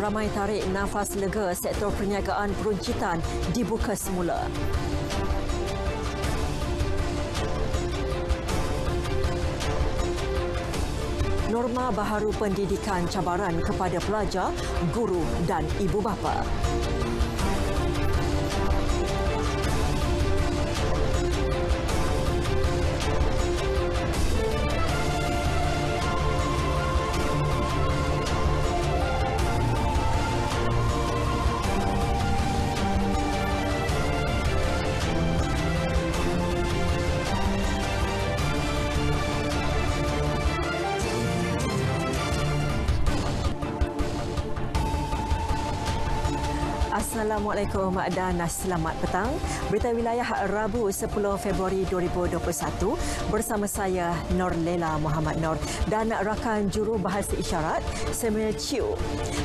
ramai tarik nafas lega sektor perniagaan peruncitan dibuka semula. Norma baharu pendidikan cabaran kepada pelajar, guru dan ibu bapa. Assalamualaikum dan selamat petang. Berita wilayah Rabu 10 Februari 2021 bersama saya Nur Lela Muhammad Nur dan rakan juru bahasa isyarat Samuel Chiu.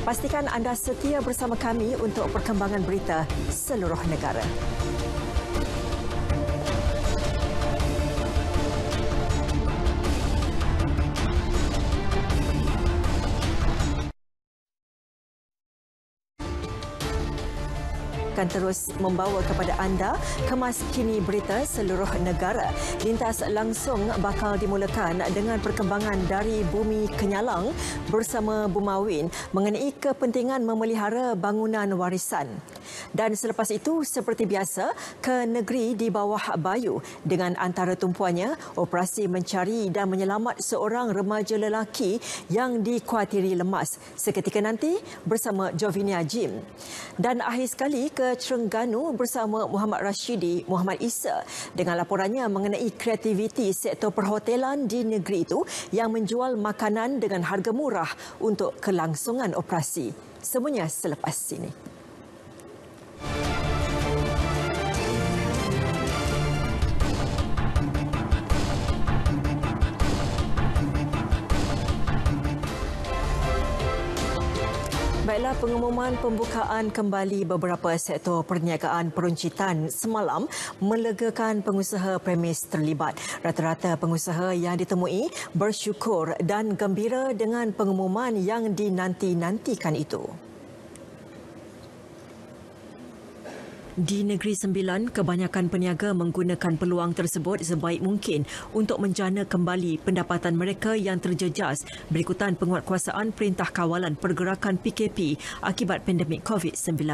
Pastikan anda setia bersama kami untuk perkembangan berita seluruh negara. Akan terus membawa kepada anda kemas kini berita seluruh negara. Lintas langsung bakal dimulakan dengan perkembangan dari Bumi Kenyalang bersama Bumawin mengenai kepentingan memelihara bangunan warisan. Dan selepas itu, seperti biasa, ke negeri di bawah Bayu dengan antara tumpuannya operasi mencari dan menyelamat seorang remaja lelaki yang dikuatiri lemas. Seketika nanti bersama Jovinia Jim. Dan akhir sekali ke Terengganu bersama Muhammad Rashidi Muhammad Isa dengan laporannya mengenai kreativiti sektor perhotelan di negeri itu yang menjual makanan dengan harga murah untuk kelangsungan operasi. Semuanya selepas ini. Baiklah, pengumuman pembukaan kembali beberapa sektor perniagaan peruncitan semalam melegakan pengusaha premis terlibat. Rata-rata pengusaha yang ditemui bersyukur dan gembira dengan pengumuman yang dinanti-nantikan itu. Di Negeri Sembilan, kebanyakan peniaga menggunakan peluang tersebut sebaik mungkin untuk menjana kembali pendapatan mereka yang terjejas berikutan penguatkuasaan Perintah Kawalan Pergerakan PKP akibat pandemik COVID-19.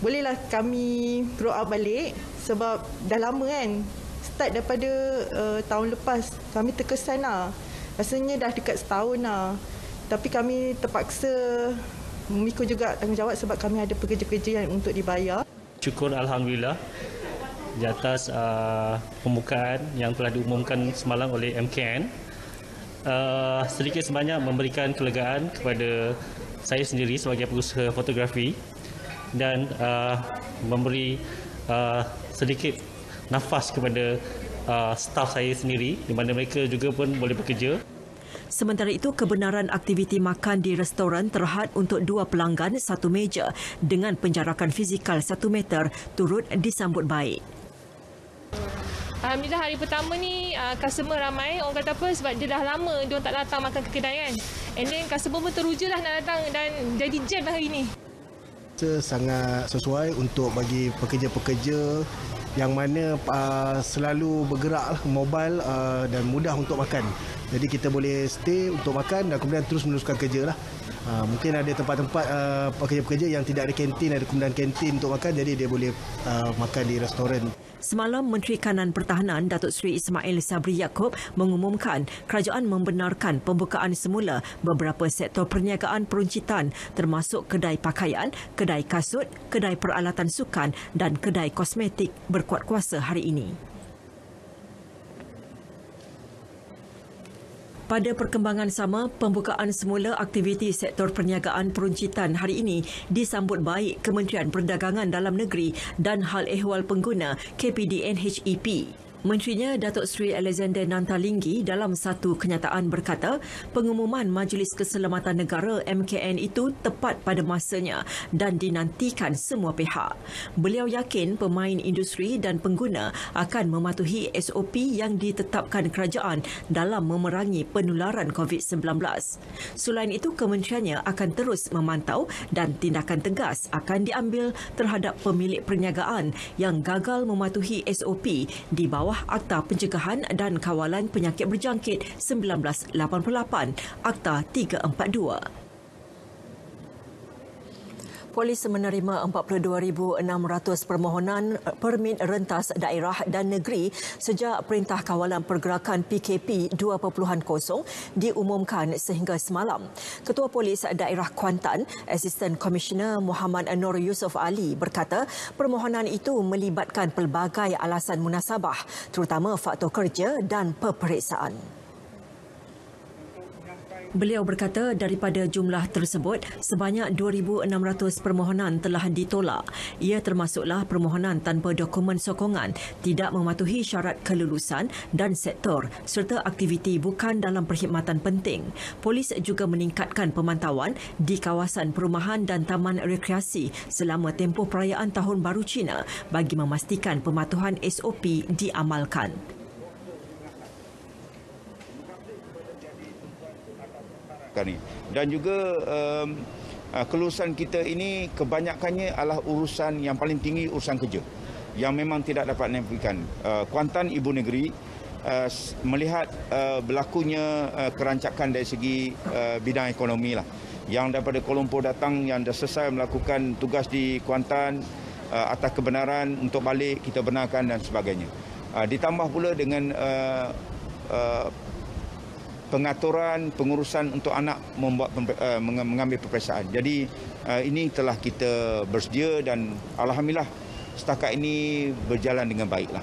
Bolehlah kami grow up balik sebab dah lama kan. Start daripada tahun lepas, kami terkesan lah. Rasanya dah dekat setahun lah. Tapi kami terpaksa memikul juga tanggungjawab sebab kami ada pekerja-pekerja yang untuk dibayar. Syukur Alhamdulillah di atas pembukaan yang telah diumumkan semalam oleh MKN. Sedikit sebanyak memberikan kelegaan kepada saya sendiri sebagai pengusaha fotografi dan memberi sedikit nafas kepada staf saya sendiri di mana mereka juga pun boleh bekerja. Sementara itu, kebenaran aktiviti makan di restoran terhad untuk 2 pelanggan 1 meja dengan penjarakan fizikal 1 meter turut disambut baik. Alhamdulillah hari pertama ni customer ramai. Orang kata apa sebab dia dah lama dia tak datang makan ke kedai kan. And then customer pun teruja lah nak datang dan jadi jam lah hari ni. Sangat sesuai untuk bagi pekerja-pekerja yang mana selalu bergerak mobile dan mudah untuk makan. Jadi kita boleh stay untuk makan dan kemudian terus meneruskan kerja lah. Mungkin ada tempat-tempat pekerja-pekerja yang tidak ada kantin, ada kemudian kantin untuk makan, jadi dia boleh makan di restoran. Semalam, Menteri Kanan Pertahanan Datuk Seri Ismail Sabri Yaakob mengumumkan kerajaan membenarkan pembukaan semula beberapa sektor perniagaan peruncitan termasuk kedai pakaian, kedai kasut, kedai peralatan sukan dan kedai kosmetik berkuat kuasa hari ini. Pada perkembangan sama, pembukaan semula aktiviti sektor perniagaan peruncitan hari ini disambut baik Kementerian Perdagangan Dalam Negeri dan Hal Ehwal Pengguna KPDNHEP. Menterinya Datuk Seri Alexander Nantalinggi dalam satu kenyataan berkata pengumuman Majlis Keselamatan Negara MKN itu tepat pada masanya dan dinantikan semua pihak. Beliau yakin pemain industri dan pengguna akan mematuhi SOP yang ditetapkan kerajaan dalam memerangi penularan COVID-19. Selain itu, kementeriannya akan terus memantau dan tindakan tegas akan diambil terhadap pemilik perniagaan yang gagal mematuhi SOP di bawah Akta Pencegahan dan Kawalan Penyakit Berjangkit 1988, Akta 342. Polis menerima 42,600 permohonan permit rentas daerah dan negeri sejak Perintah Kawalan Pergerakan PKP 2.0 diumumkan sehingga semalam. Ketua Polis Daerah Kuantan, Asisten Komisioner Muhammad Nur Yusof Ali berkata permohonan itu melibatkan pelbagai alasan munasabah, terutama faktor kerja dan peperiksaan. Beliau berkata daripada jumlah tersebut, sebanyak 2,600 permohonan telah ditolak. Ia termasuklah permohonan tanpa dokumen sokongan, tidak mematuhi syarat kelulusan dan sektor serta aktiviti bukan dalam perkhidmatan penting. Polis juga meningkatkan pemantauan di kawasan perumahan dan taman rekreasi selama tempoh perayaan Tahun Baru Cina bagi memastikan pematuhan SOP diamalkan. Dan juga kelulusan kita ini kebanyakannya adalah urusan yang paling tinggi, urusan kerja yang memang tidak dapat dinafikan. Kuantan ibu negeri melihat berlakunya kerancakan dari segi bidang ekonomi lah, yang daripada Kuala Lumpur datang yang dah selesai melakukan tugas di Kuantan atas kebenaran untuk balik kita benarkan dan sebagainya. Ditambah pula dengan pengaturan pengurusan untuk anak mengambil peperiksaan. Jadi ini telah kita bersedia dan alhamdulillah setakat ini berjalan dengan baiklah.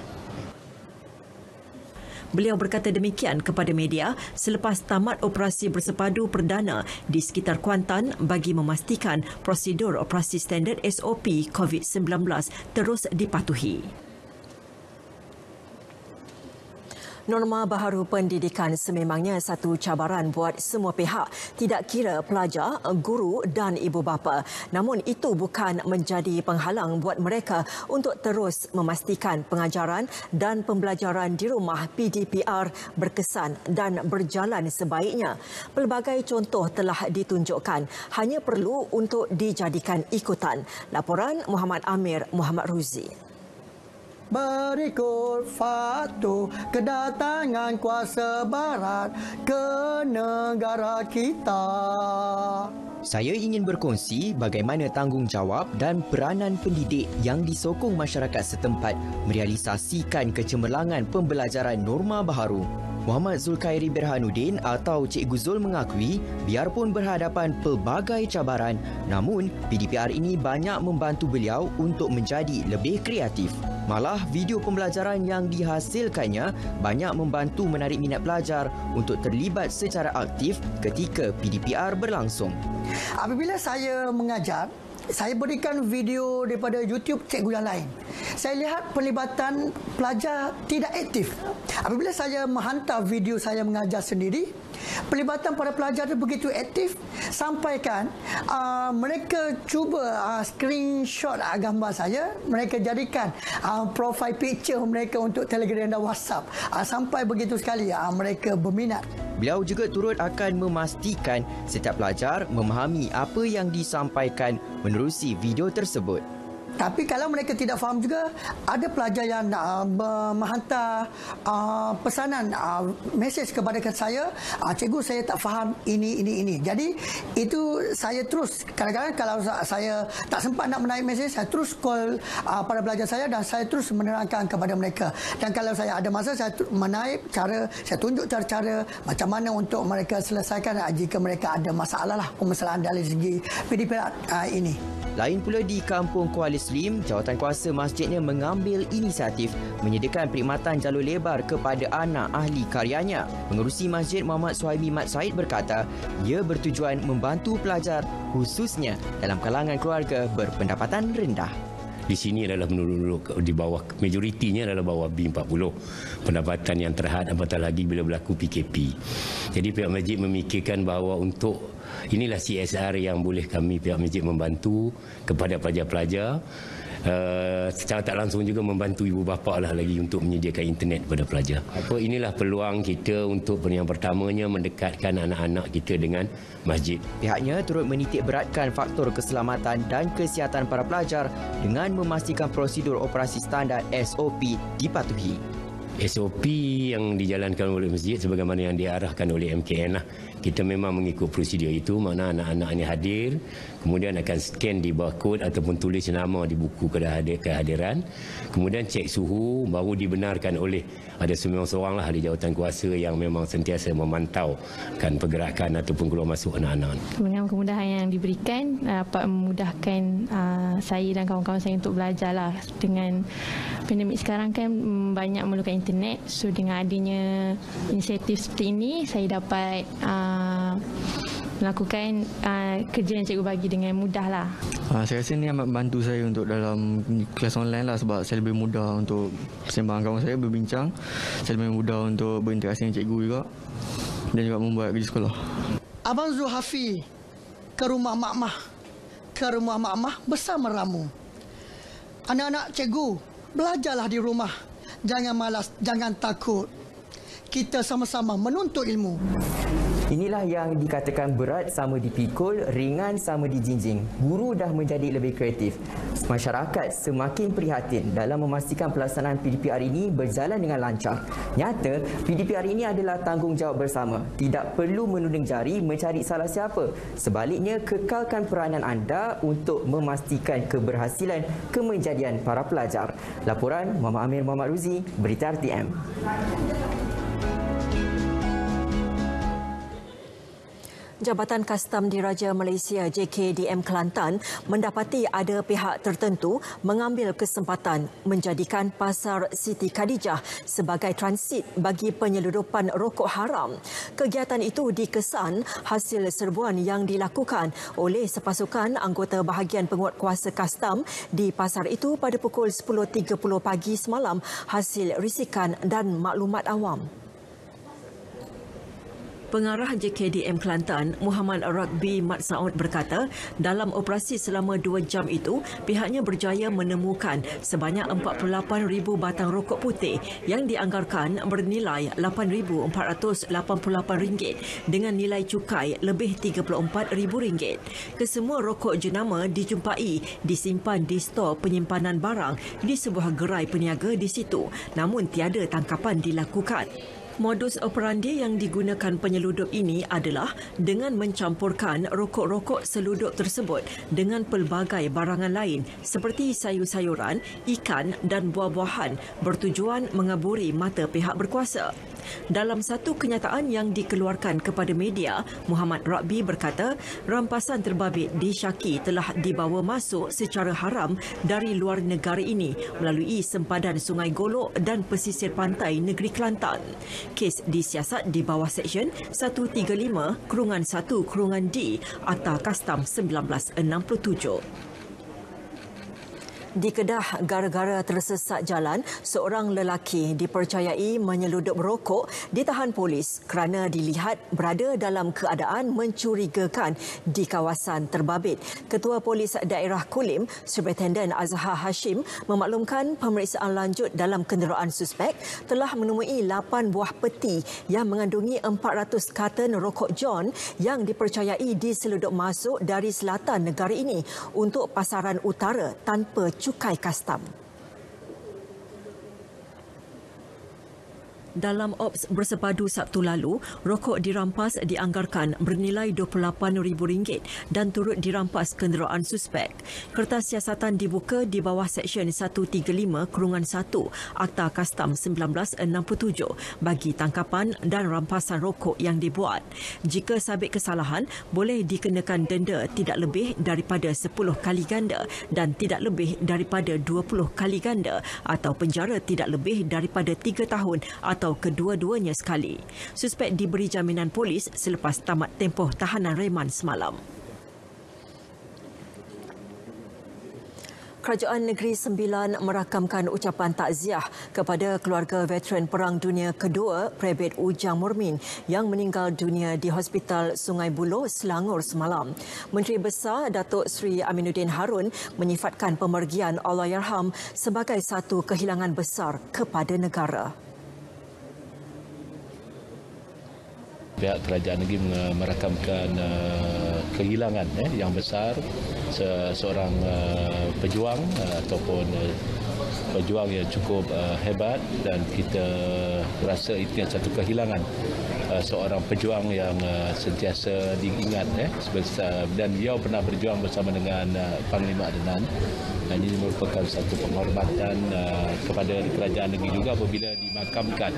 Beliau berkata demikian kepada media selepas tamat operasi bersepadu perdana di sekitar Kuantan bagi memastikan prosedur operasi standard SOP COVID-19 terus dipatuhi. Norma baharu pendidikan sememangnya satu cabaran buat semua pihak, tidak kira pelajar, guru dan ibu bapa. Namun itu bukan menjadi penghalang buat mereka untuk terus memastikan pengajaran dan pembelajaran di rumah PDPR berkesan dan berjalan sebaiknya. Pelbagai contoh telah ditunjukkan, hanya perlu untuk dijadikan ikutan. Laporan Muhammad Amir Muhammad Ruzi. Berikut fakta kedatangan kuasa barat ke negara kita. Saya ingin berkongsi bagaimana tanggungjawab dan peranan pendidik yang disokong masyarakat setempat merealisasikan kecemerlangan pembelajaran norma baharu. Muhammad Zulkhairi Berhanuddin atau Cikgu Zul mengakui biarpun berhadapan pelbagai cabaran, namun PDPR ini banyak membantu beliau untuk menjadi lebih kreatif. Malah video pembelajaran yang dihasilkannya banyak membantu menarik minat pelajar untuk terlibat secara aktif ketika PDPR berlangsung. Apabila saya mengajar, saya berikan video daripada YouTube cikgu yang lain. Saya lihat pelibatan pelajar tidak aktif. Apabila saya menghantar video saya mengajar sendiri, pelibatan para pelajar itu begitu aktif sampaikan mereka cuba screenshot gambar saya, mereka jadikan profile picture mereka untuk Telegram dan WhatsApp. Sampai begitu sekali mereka berminat. Beliau juga turut akan memastikan setiap pelajar memahami apa yang disampaikan menerusi video tersebut. Tapi kalau mereka tidak faham juga, ada pelajar yang menghantar pesanan, mesej kepada saya, cikgu saya tak faham ini. Jadi itu saya terus, kadang-kadang kalau saya tak sempat nak menaik mesej, saya terus call para pelajar saya dan saya terus menerangkan kepada mereka. Dan kalau saya ada masa, saya menaik saya tunjuk cara-cara macam mana untuk mereka selesaikan jika mereka ada masalah permasalahan dari segi PDPR ini. Lain pula di Kampung Kuala Slim, jawatankuasa masjidnya mengambil inisiatif menyediakan perkhidmatan jalur lebar kepada anak ahli karyanya. Pengerusi masjid Muhammad Suhaimi Mat Said berkata, ia bertujuan membantu pelajar khususnya dalam kalangan keluarga berpendapatan rendah. di sini adalah penduduk di bawah, majoritinya adalah bawah B40. Pendapatan yang terhad, apatah lagi bila berlaku PKP. Jadi pihak masjid memikirkan bahawa untuk inilah CSR yang boleh kami pihak masjid membantu kepada pelajar-pelajar. Secara tak langsung juga membantu ibu bapa lah lagi untuk menyediakan internet kepada pelajar. Inilah peluang kita untuk yang pertamanya mendekatkan anak-anak kita dengan masjid. Pihaknya turut menitik beratkan faktor keselamatan dan kesihatan para pelajar dengan memastikan prosedur operasi standard SOP dipatuhi. SOP yang dijalankan oleh masjid sebagaimana yang diarahkan oleh MKN lah. Kita memang mengikut prosedur itu, makna anak-anak ini hadir, kemudian akan scan di barcode ataupun tulis nama di buku kehadiran, kemudian cek suhu, baru dibenarkan oleh ada seorang lah ahli jawatan kuasa yang memang sentiasa memantaukan pergerakan ataupun keluar masuk anak-anak. Dengan kemudahan yang diberikan dapat memudahkan saya dan kawan-kawan saya untuk belajar lah. Dengan pandemik sekarang kan banyak memerlukan internet, so dengan adanya inisiatif seperti ini saya dapat melakukan kerja yang cikgu bagi dengan mudah lah. Saya rasa ini amat membantu saya untuk dalam kelas online lah, sebab saya lebih mudah untuk bersembang kawan saya, berbincang. Saya lebih mudah untuk berinteraksi dengan cikgu juga dan juga membuat kerja sekolah. Abang Zulhafi ke rumah mak-mak bersama ramu. Anak-anak cikgu, belajarlah di rumah. Jangan malas, jangan takut. Kita sama-sama menuntut ilmu. Inilah yang dikatakan berat sama dipikul, ringan sama dijinjing. Guru dah menjadi lebih kreatif. Masyarakat semakin prihatin dalam memastikan pelaksanaan PDPR ini berjalan dengan lancar. Nyata, PDPR ini adalah tanggungjawab bersama. Tidak perlu menuding jari mencari salah siapa. Sebaliknya, kekalkan peranan anda untuk memastikan keberhasilan kemenjadian para pelajar. Laporan Muhammad Amir Muhammad Ruzi, Berita RTM. Jabatan Kastam Diraja Malaysia JKDM Kelantan mendapati ada pihak tertentu mengambil kesempatan menjadikan Pasar Siti Khadijah sebagai transit bagi penyeludupan rokok haram. Kegiatan itu dikesan hasil serbuan yang dilakukan oleh sepasukan anggota bahagian penguatkuasa kastam di pasar itu pada pukul 10.30 pagi semalam hasil risikan dan maklumat awam. Pengarah JKDM Kelantan, Muhammad Rakbi Mat Saud berkata, dalam operasi selama 2 jam itu, pihaknya berjaya menemukan sebanyak 48,000 batang rokok putih yang dianggarkan bernilai RM8,488 dengan nilai cukai lebih RM34,000. Kesemua rokok jenama dijumpai disimpan di stor penyimpanan barang di sebuah gerai peniaga di situ, namun tiada tangkapan dilakukan. Modus operandi yang digunakan penyeludup ini adalah dengan mencampurkan rokok-rokok seludup tersebut dengan pelbagai barangan lain seperti sayur-sayuran, ikan dan buah-buahan bertujuan mengaburi mata pihak berkuasa. Dalam satu kenyataan yang dikeluarkan kepada media, Muhammad Rakbi berkata, rampasan terbabit disyaki telah dibawa masuk secara haram dari luar negara ini melalui sempadan Sungai Golok dan pesisir pantai negeri Kelantan. Kes disiasat di bawah Seksyen 135/1/D Akta Kastam 1967. Di Kedah, gara-gara tersesat jalan, seorang lelaki dipercayai menyeludup rokok ditahan polis kerana dilihat berada dalam keadaan mencurigakan di kawasan terbabit. Ketua Polis Daerah Kulim, Superintendent Azhar Hashim memaklumkan pemeriksaan lanjut dalam kenderaan suspek telah menemui 8 buah peti yang mengandungi 400 karton rokok John yang dipercayai diseludup masuk dari selatan negara ini untuk pasaran utara tanpa cukai kastam. Dalam ops bersepadu Sabtu lalu, rokok dirampas dianggarkan bernilai RM28,000 dan turut dirampas kenderaan suspek. Kertas siasatan dibuka di bawah Seksyen 135/1 Akta Kastam 1967 bagi tangkapan dan rampasan rokok yang dibuat. Jika sabit kesalahan, boleh dikenakan denda tidak lebih daripada 10 kali ganda dan tidak lebih daripada 20 kali ganda atau penjara tidak lebih daripada 3 tahun atau kedua-duanya sekali. Suspek diberi jaminan polis selepas tamat tempoh tahanan reman semalam. Kerajaan Negeri Sembilan merakamkan ucapan takziah kepada keluarga veteran Perang Dunia Kedua, Prebet Ujang Murmin yang meninggal dunia di Hospital Sungai Buloh, Selangor semalam. Menteri Besar Datuk Seri Aminuddin Harun menyifatkan pemergian Allahyarham sebagai satu kehilangan besar kepada negara. Pihak kerajaan negeri merakamkan kehilangan yang besar seorang pejuang ataupun pejuang yang cukup hebat, dan kita rasa itu satu kehilangan seorang pejuang yang sentiasa diingat dan dia pernah berjuang bersama dengan Panglima Adnan. Dan ini merupakan satu penghormatan kepada kerajaan negeri juga apabila dimakamkan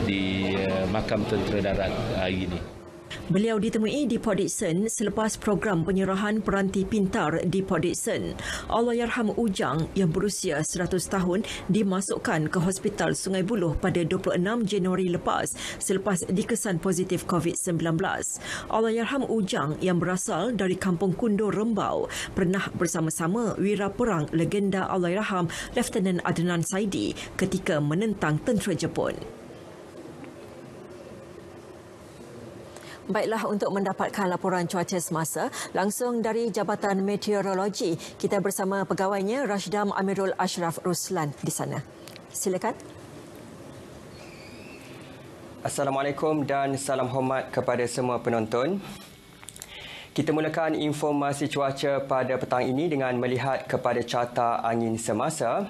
di Makam Tentera Darat hari ini. Beliau ditemui di Port Dickson selepas program penyerahan peranti pintar di Port Dickson. Allahyarham Ujang yang berusia 100 tahun dimasukkan ke Hospital Sungai Buloh pada 26 Januari lepas selepas dikesan positif COVID-19. Allahyarham Ujang yang berasal dari Kampung Kundo, Rembau pernah bersama-sama wira perang legenda Allahyarham Lieutenant Adnan Saidi ketika menentang tentera Jepun. Baiklah, untuk mendapatkan laporan cuaca semasa langsung dari Jabatan Meteorologi, kita bersama pegawainya Rashdam Amirul Ashraf Ruslan di sana. Silakan. Assalamualaikum dan salam hormat kepada semua penonton. Kita mulakan informasi cuaca pada petang ini dengan melihat kepada carta angin semasa.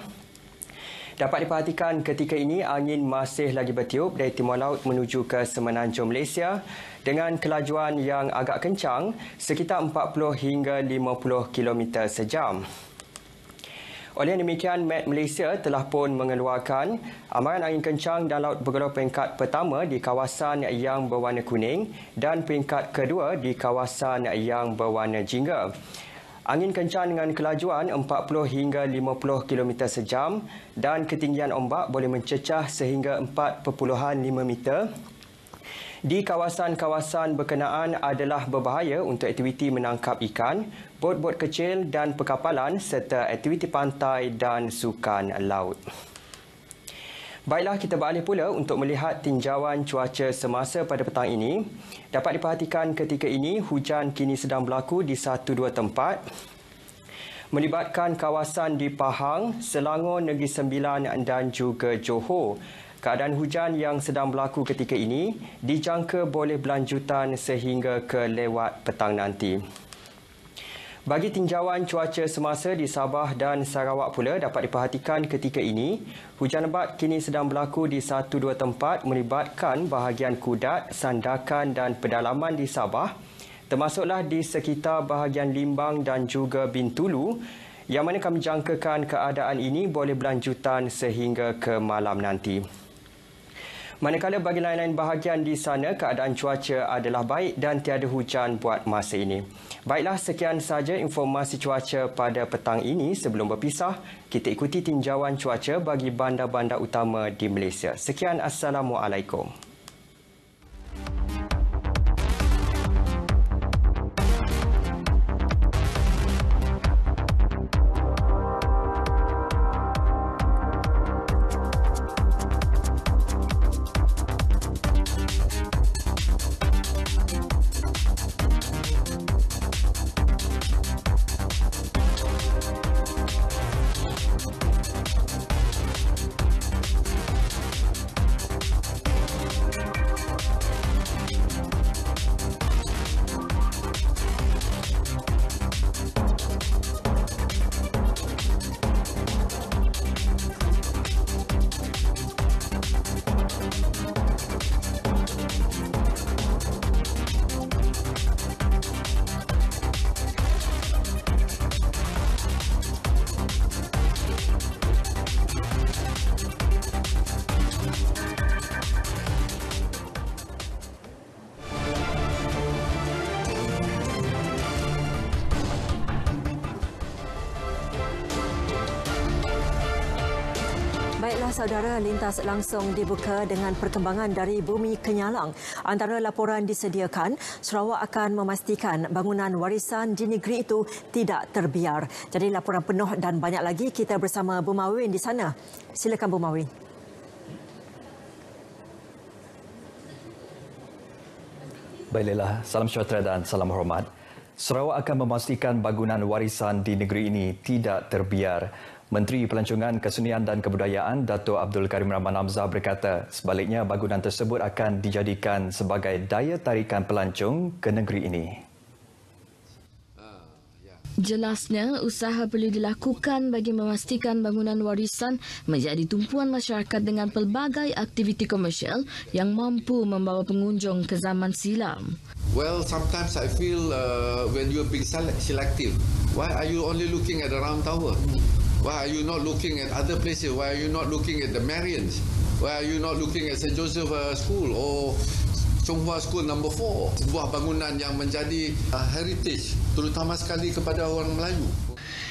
Dapat diperhatikan ketika ini angin masih lagi bertiup dari timur laut menuju ke semenanjung Malaysia dengan kelajuan yang agak kencang sekitar 40 hingga 50 km sejam. Oleh demikian, Met Malaysia telah pun mengeluarkan amaran angin kencang dan laut bergelombang peringkat pertama di kawasan yang berwarna kuning dan peringkat kedua di kawasan yang berwarna jingga. Angin kencang dengan kelajuan 40 hingga 50 km sejam dan ketinggian ombak boleh mencecah sehingga 4.5 meter. Di kawasan-kawasan berkenaan adalah berbahaya untuk aktiviti menangkap ikan, bot-bot kecil dan perkapalan serta aktiviti pantai dan sukan laut. Baiklah, kita beralih pula untuk melihat tinjauan cuaca semasa pada petang ini. Dapat diperhatikan ketika ini hujan kini sedang berlaku di 1-2 tempat melibatkan kawasan di Pahang, Selangor, Negeri Sembilan dan juga Johor. Keadaan hujan yang sedang berlaku ketika ini dijangka boleh berlanjutan sehingga ke lewat petang nanti. Bagi tinjauan cuaca semasa di Sabah dan Sarawak pula dapat diperhatikan ketika ini, hujan lebat kini sedang berlaku di 1-2 tempat melibatkan bahagian Kudat, Sandakan dan pedalaman di Sabah, termasuklah di sekitar bahagian Limbang dan juga Bintulu, yang mana kami jangkakan keadaan ini boleh berlanjutan sehingga ke malam nanti. Manakala bagi lain-lain bahagian di sana, keadaan cuaca adalah baik dan tiada hujan buat masa ini. Baiklah, sekian sahaja informasi cuaca pada petang ini. Sebelum berpisah, kita ikuti tinjauan cuaca bagi bandar-bandar utama di Malaysia. Sekian, Assalamualaikum. Baiklah saudara, lintas langsung dibuka dengan perkembangan dari Bumi Kenyalang. Antara laporan disediakan, Sarawak akan memastikan bangunan warisan di negeri itu tidak terbiar. Jadi laporan penuh dan banyak lagi kita bersama Bu Mawin di sana. Silakan Bu Mawin. Baiklah, salam sejahtera dan salam hormat. Sarawak akan memastikan bangunan warisan di negeri ini tidak terbiar. Menteri Pelancongan, Kesenian dan Kebudayaan Dato' Abdul Karim Rahman Hamzah berkata sebaliknya bangunan tersebut akan dijadikan sebagai daya tarikan pelancong ke negeri ini. Jelasnya, usaha perlu dilakukan bagi memastikan bangunan warisan menjadi tumpuan masyarakat dengan pelbagai aktiviti komersial yang mampu membawa pengunjung ke zaman silam. Well, sometimes I feel when you're being selective, why are you only looking at the Round Tower? Why are you not looking at other places? Why are you not looking at the Marians? Why are you not looking at St. Joseph School or Chonghua School No. 4? Sebuah bangunan yang menjadi heritage, terutama sekali kepada orang Melayu.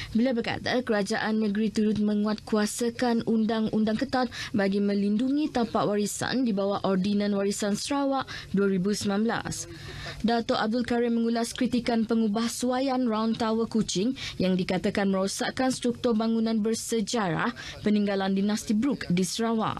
Beliau berkata kerajaan negeri turut menguatkuasakan undang-undang ketat bagi melindungi tapak warisan di bawah Ordinan Warisan Sarawak 2019. Dato' Abdul Karim mengulas kritikan pengubahsuaian Round Tower Kuching yang dikatakan merosakkan struktur bangunan bersejarah peninggalan dinasti Brooke di Sarawak.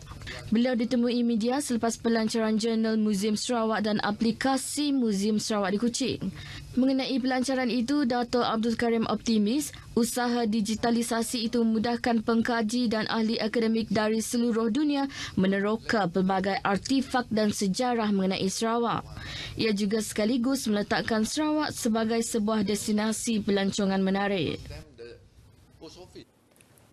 Beliau ditemui media selepas pelancaran jurnal Muzium Sarawak dan aplikasi Muzium Sarawak di Kuching. Mengenai pelancaran itu, Dato' Abdul Karim optimis usaha digitalisasi itu memudahkan pengkaji dan ahli akademik dari seluruh dunia meneroka pelbagai artifak dan sejarah mengenai Sarawak. Ia juga sekaligus meletakkan Sarawak sebagai sebuah destinasi pelancongan menarik.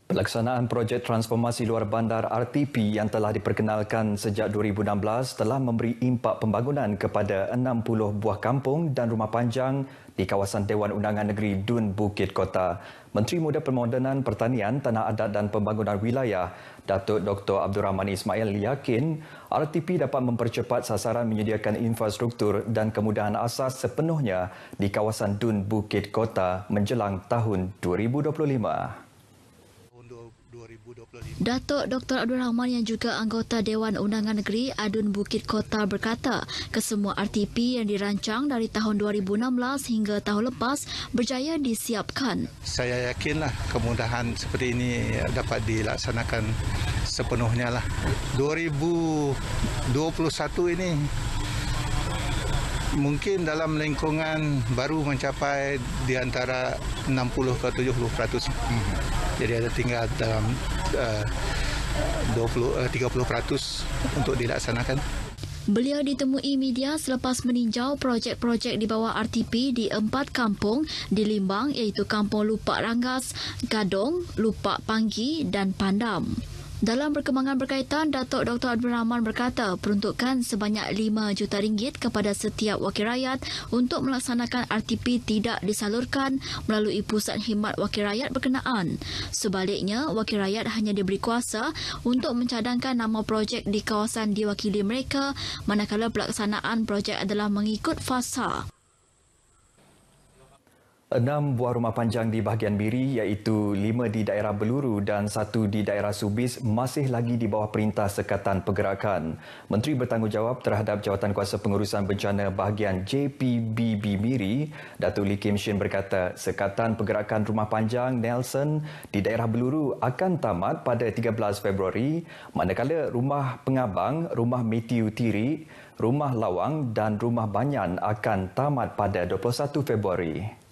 Pelaksanaan projek transformasi luar bandar RTP yang telah diperkenalkan sejak 2016 telah memberi impak pembangunan kepada 60 buah kampung dan rumah panjang di kawasan Dewan Undangan Negeri Dun Bukit Kota. Menteri Muda Permodenan Pertanian, Tanah Adat dan Pembangunan Wilayah, Datuk Dr. Abdul Rahman Ismail yakin RTP dapat mempercepat sasaran menyediakan infrastruktur dan kemudahan asas sepenuhnya di kawasan Dun Bukit Kota menjelang tahun 2025. Datuk Dr. Abdul Rahman yang juga anggota Dewan Undangan Negeri Adun Bukit Kota berkata kesemua RTP yang dirancang dari tahun 2016 hingga tahun lepas berjaya disiapkan. Saya yakinlah kemudahan seperti ini dapat dilaksanakan sepenuhnya lah. 2021 ini mungkin dalam lingkungan baru mencapai di antara 60 ke 70%. Jadi ada tinggal dalam 30% untuk dilaksanakan. Beliau ditemui media selepas meninjau projek-projek di bawah RTP di 4 kampung di Limbang iaitu Kampung Lupak Ranggas, Gadong, Lupak Panggi dan Pandam. Dalam perkembangan berkaitan, Datuk Dr. Abdul Rahman berkata peruntukan sebanyak RM5 juta kepada setiap wakil rakyat untuk melaksanakan RTP tidak disalurkan melalui Pusat Khidmat Wakil Rakyat berkenaan. Sebaliknya, wakil rakyat hanya diberi kuasa untuk mencadangkan nama projek di kawasan diwakili mereka manakala pelaksanaan projek adalah mengikut fasa. 6 buah rumah panjang di bahagian Miri iaitu 5 di daerah Beluru dan 1 di daerah Subis masih lagi di bawah Perintah Sekatan Pergerakan. Menteri Bertanggungjawab terhadap Jawatankuasa Pengurusan Bencana bahagian JPBB Miri, Datuk Lee Kim Shin berkata Sekatan Pergerakan Rumah Panjang Nelson di daerah Beluru akan tamat pada 13 Februari manakala Rumah Pengabang, Rumah Matthew Tiri, Rumah Lawang dan Rumah Banyan akan tamat pada 21 Februari.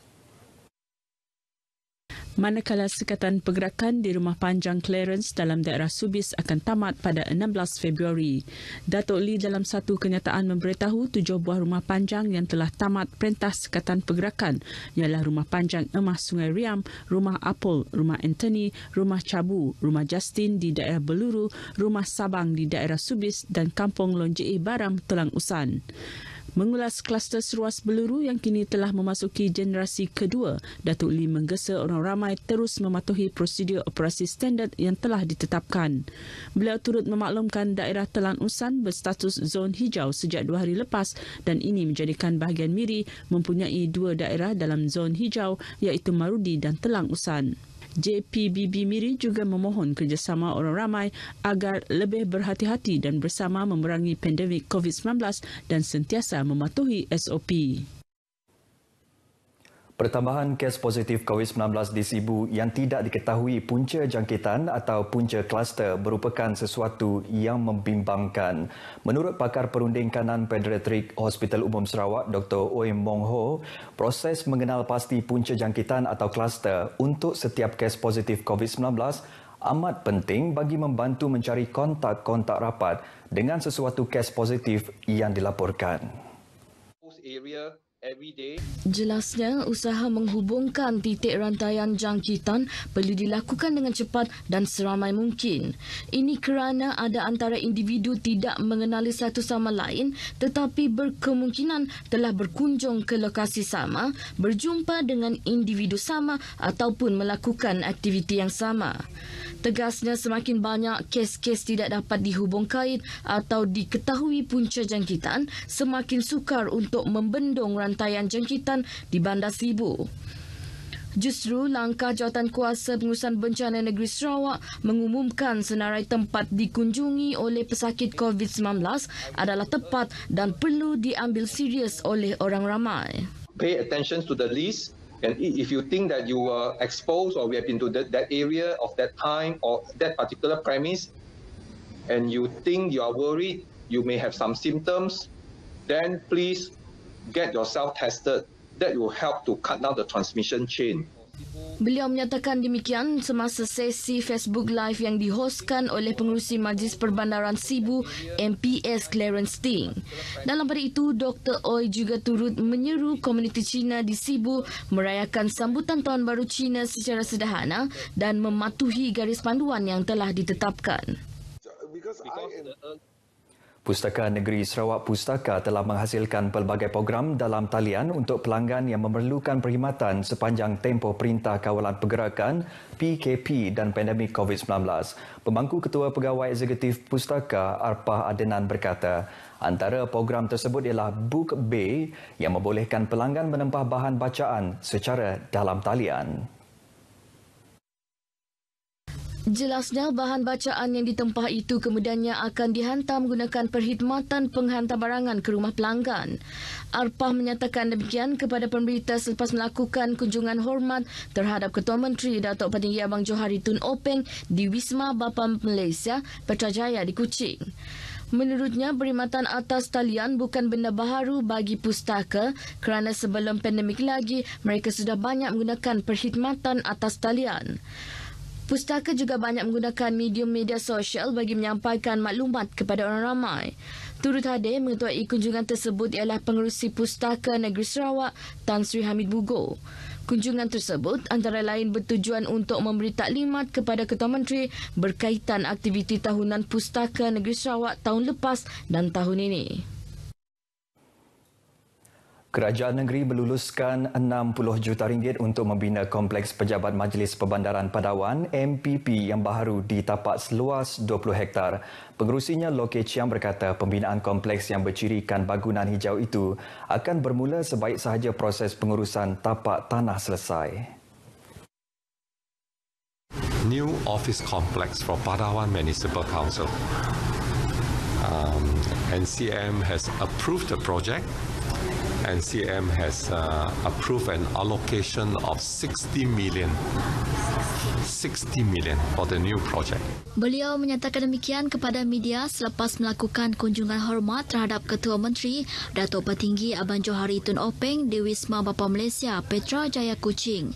Manakala Sekatan Pergerakan di Rumah Panjang Clarence dalam daerah Subis akan tamat pada 16 Februari. Datuk Lee dalam satu kenyataan memberitahu 7 buah rumah panjang yang telah tamat Perintah Sekatan Pergerakan ialah Rumah Panjang Emah Sungai Riam, Rumah Apple, Rumah Anthony, Rumah Cabu, Rumah Justin di daerah Beluru, Rumah Sabang di daerah Subis dan Kampung Lonjee Baram, Telang Usan. Mengulas kluster seruas Beluru yang kini telah memasuki generasi kedua, Datuk Lee menggesa orang ramai terus mematuhi prosedur operasi standard yang telah ditetapkan. Beliau turut memaklumkan daerah Telang Usan berstatus zon hijau sejak 2 hari lepas dan ini menjadikan bahagian Miri mempunyai 2 daerah dalam zon hijau iaitu Marudi dan Telang Usan. JPBB Miri juga memohon kerjasama orang ramai agar lebih berhati-hati dan bersama memerangi pandemik COVID-19 dan sentiasa mematuhi SOP. Pertambahan kes positif COVID-19 di Sibu yang tidak diketahui punca jangkitan atau punca kluster merupakan sesuatu yang membimbangkan. Menurut pakar perunding kanan Pediatrik Hospital Umum Sarawak, Dr. Oi Mong Ho, proses mengenal pasti punca jangkitan atau kluster untuk setiap kes positif COVID-19 amat penting bagi membantu mencari kontak-kontak rapat dengan sesuatu kes positif yang dilaporkan. Jelasnya, usaha menghubungkan titik rantaian jangkitan perlu dilakukan dengan cepat dan seramai mungkin. Ini kerana ada antara individu tidak mengenali satu sama lain tetapi berkemungkinan telah berkunjung ke lokasi sama, berjumpa dengan individu sama ataupun melakukan aktiviti yang sama. Tegasnya, semakin banyak kes-kes tidak dapat dihubung kait atau diketahui punca jangkitan, semakin sukar untuk membendung rantaian jangkitan di Bandar Sibu. Justru, langkah Jawatankuasa Pengurusan Bencana Negeri Sarawak mengumumkan senarai tempat dikunjungi oleh pesakit COVID-19 adalah tepat dan perlu diambil serius oleh orang ramai. Pay attention to the list. And if you think that you were exposed or we have been to that area of that time or that particular premise, and you think you are worried, you may have some symptoms, then please get yourself tested. That will help to cut down the transmission chain. Beliau menyatakan demikian semasa sesi Facebook Live yang dihoskan oleh Pengerusi Majlis Perbandaran Sibu MPS Clarence Ting. Dalam pada itu, Dr. Oi juga turut menyeru komuniti Cina di Sibu merayakan sambutan Tahun Baru Cina secara sederhana dan mematuhi garis panduan yang telah ditetapkan. Pustaka Negeri Sarawak Pustaka telah menghasilkan pelbagai program dalam talian untuk pelanggan yang memerlukan perkhidmatan sepanjang tempoh Perintah Kawalan Pergerakan PKP dan pandemik COVID-19. Pemangku Ketua Pegawai Eksekutif Pustaka Arpah Adenan berkata, antara program tersebut ialah Book Bay yang membolehkan pelanggan menempah bahan bacaan secara dalam talian. Jelasnya, bahan bacaan yang ditempah itu kemudiannya akan dihantar menggunakan perkhidmatan penghantar barangan ke rumah pelanggan. Arpah menyatakan demikian kepada pemberita selepas melakukan kunjungan hormat terhadap Ketua Menteri Datuk Patinggi Abang Johari Tun Openg di Wisma Bapa Malaysia, Petrajaya di Kuching. Menurutnya, perkhidmatan atas talian bukan benda baharu bagi pustaka kerana sebelum pandemik lagi, mereka sudah banyak menggunakan perkhidmatan atas talian. Pustaka juga banyak menggunakan medium media sosial bagi menyampaikan maklumat kepada orang ramai. Turut hadir mengetuai kunjungan tersebut ialah Pengerusi Pustaka Negeri Sarawak, Tan Sri Hamid Bugo. Kunjungan tersebut antara lain bertujuan untuk memberi taklimat kepada Ketua Menteri berkaitan aktiviti tahunan Pustaka Negeri Sarawak tahun lepas dan tahun ini. Kerajaan negeri berluluskan RM60 juta untuk membina Kompleks Pejabat Majlis Perbandaran Padawan MPP yang baharu di tapak seluas 20 hektar. Pengerusinya Loke Chiang berkata pembinaan kompleks yang bercirikan bangunan hijau itu akan bermula sebaik sahaja proses pengurusan tapak tanah selesai. New office complex for Padawan Municipal Council. NCM has approved the project. NCM has approved an allocation of 60 million for the new project. Beliau menyatakan demikian kepada media selepas melakukan kunjungan hormat terhadap Ketua Menteri Datuk Patinggi Abang Johari Tun Openg di Wisma Bapa Malaysia, Petrajaya Kuching.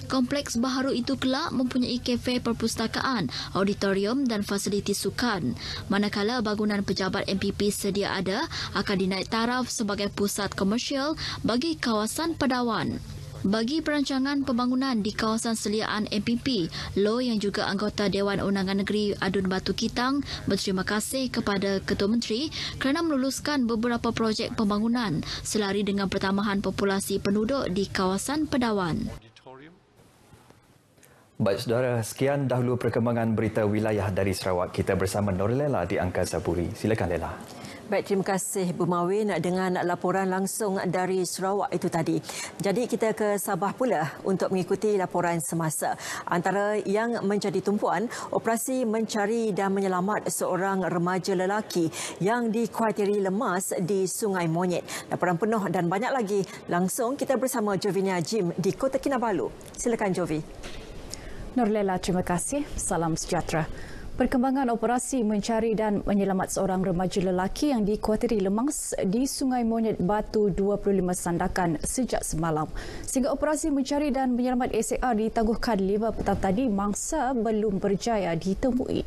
Kompleks baharu itu kelak mempunyai kafe perpustakaan, auditorium dan fasiliti sukan. Manakala bangunan pejabat MPP sedia ada akan dinaik taraf sebagai pusat komersial bagi kawasan Padawan. Bagi perancangan pembangunan di kawasan seliaan MPP, Loh yang juga anggota Dewan Undangan Negeri Adun Batu Kitang berterima kasih kepada Ketua Menteri kerana meluluskan beberapa projek pembangunan selari dengan pertambahan populasi penduduk di kawasan Padawan. Baik saudara, sekian dahulu perkembangan berita wilayah dari Sarawak. Kita bersama Norlela di Angkasa Puri. Silakan Lela. Baik, terima kasih Bu Mawin dengan laporan langsung dari Sarawak itu tadi. Jadi kita ke Sabah pula untuk mengikuti laporan semasa. Antara yang menjadi tumpuan, operasi mencari dan menyelamat seorang remaja lelaki yang dikuatiri lemas di Sungai Monyet. Laporan penuh dan banyak lagi langsung kita bersama Jovinia Jim di Kota Kinabalu. Silakan Jovi. Nurlela, terima kasih. Salam sejahtera. Perkembangan operasi mencari dan menyelamat seorang remaja lelaki yang dikuatiri lemas di Sungai Monyet Batu 25 Sandakan sejak semalam. Sehingga operasi mencari dan menyelamat SAR ditangguhkan 5 petang tadi, mangsa belum berjaya ditemui.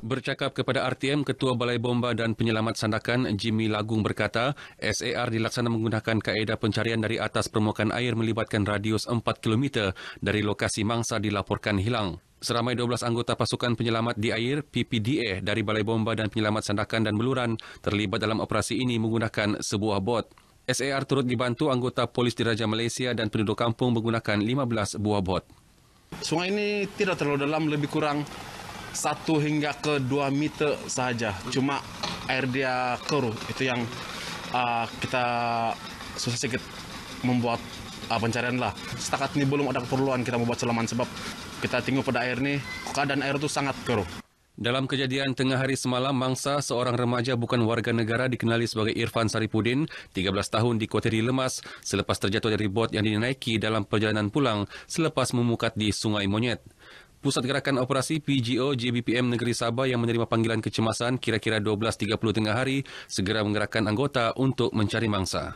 Bercakap kepada RTM, Ketua Balai Bomba dan Penyelamat Sandakan, Jimmy Lagung berkata, SAR dilaksana menggunakan kaedah pencarian dari atas permukaan air melibatkan radius 4 km dari lokasi mangsa dilaporkan hilang. Seramai 12 anggota pasukan penyelamat di air PPDA dari Balai Bomba dan Penyelamat Sandakan dan Beluran terlibat dalam operasi ini menggunakan sebuah bot. SAR turut dibantu anggota Polis Diraja Malaysia dan penduduk kampung menggunakan 15 buah bot. Sungai ini tidak terlalu dalam, lebih kurang 1 hingga ke 2 meter sahaja. Cuma air dia keruh, itu yang kita susah sedikit membuat pencarian lah. Setakat ini belum ada keperluan kita membuat selaman sebab kita tengok pada air ni, keadaan air itu sangat keruh. Dalam kejadian tengah hari semalam, mangsa seorang remaja bukan warga negara dikenali sebagai Irfan Saripudin, 13 tahun dikuatiri lemas selepas terjatuh dari bot yang dinaiki dalam perjalanan pulang selepas memukat di Sungai Monyet. Pusat Gerakan Operasi PGO JBPM Negeri Sabah yang menerima panggilan kecemasan kira-kira 12.30 tengah hari segera menggerakkan anggota untuk mencari mangsa.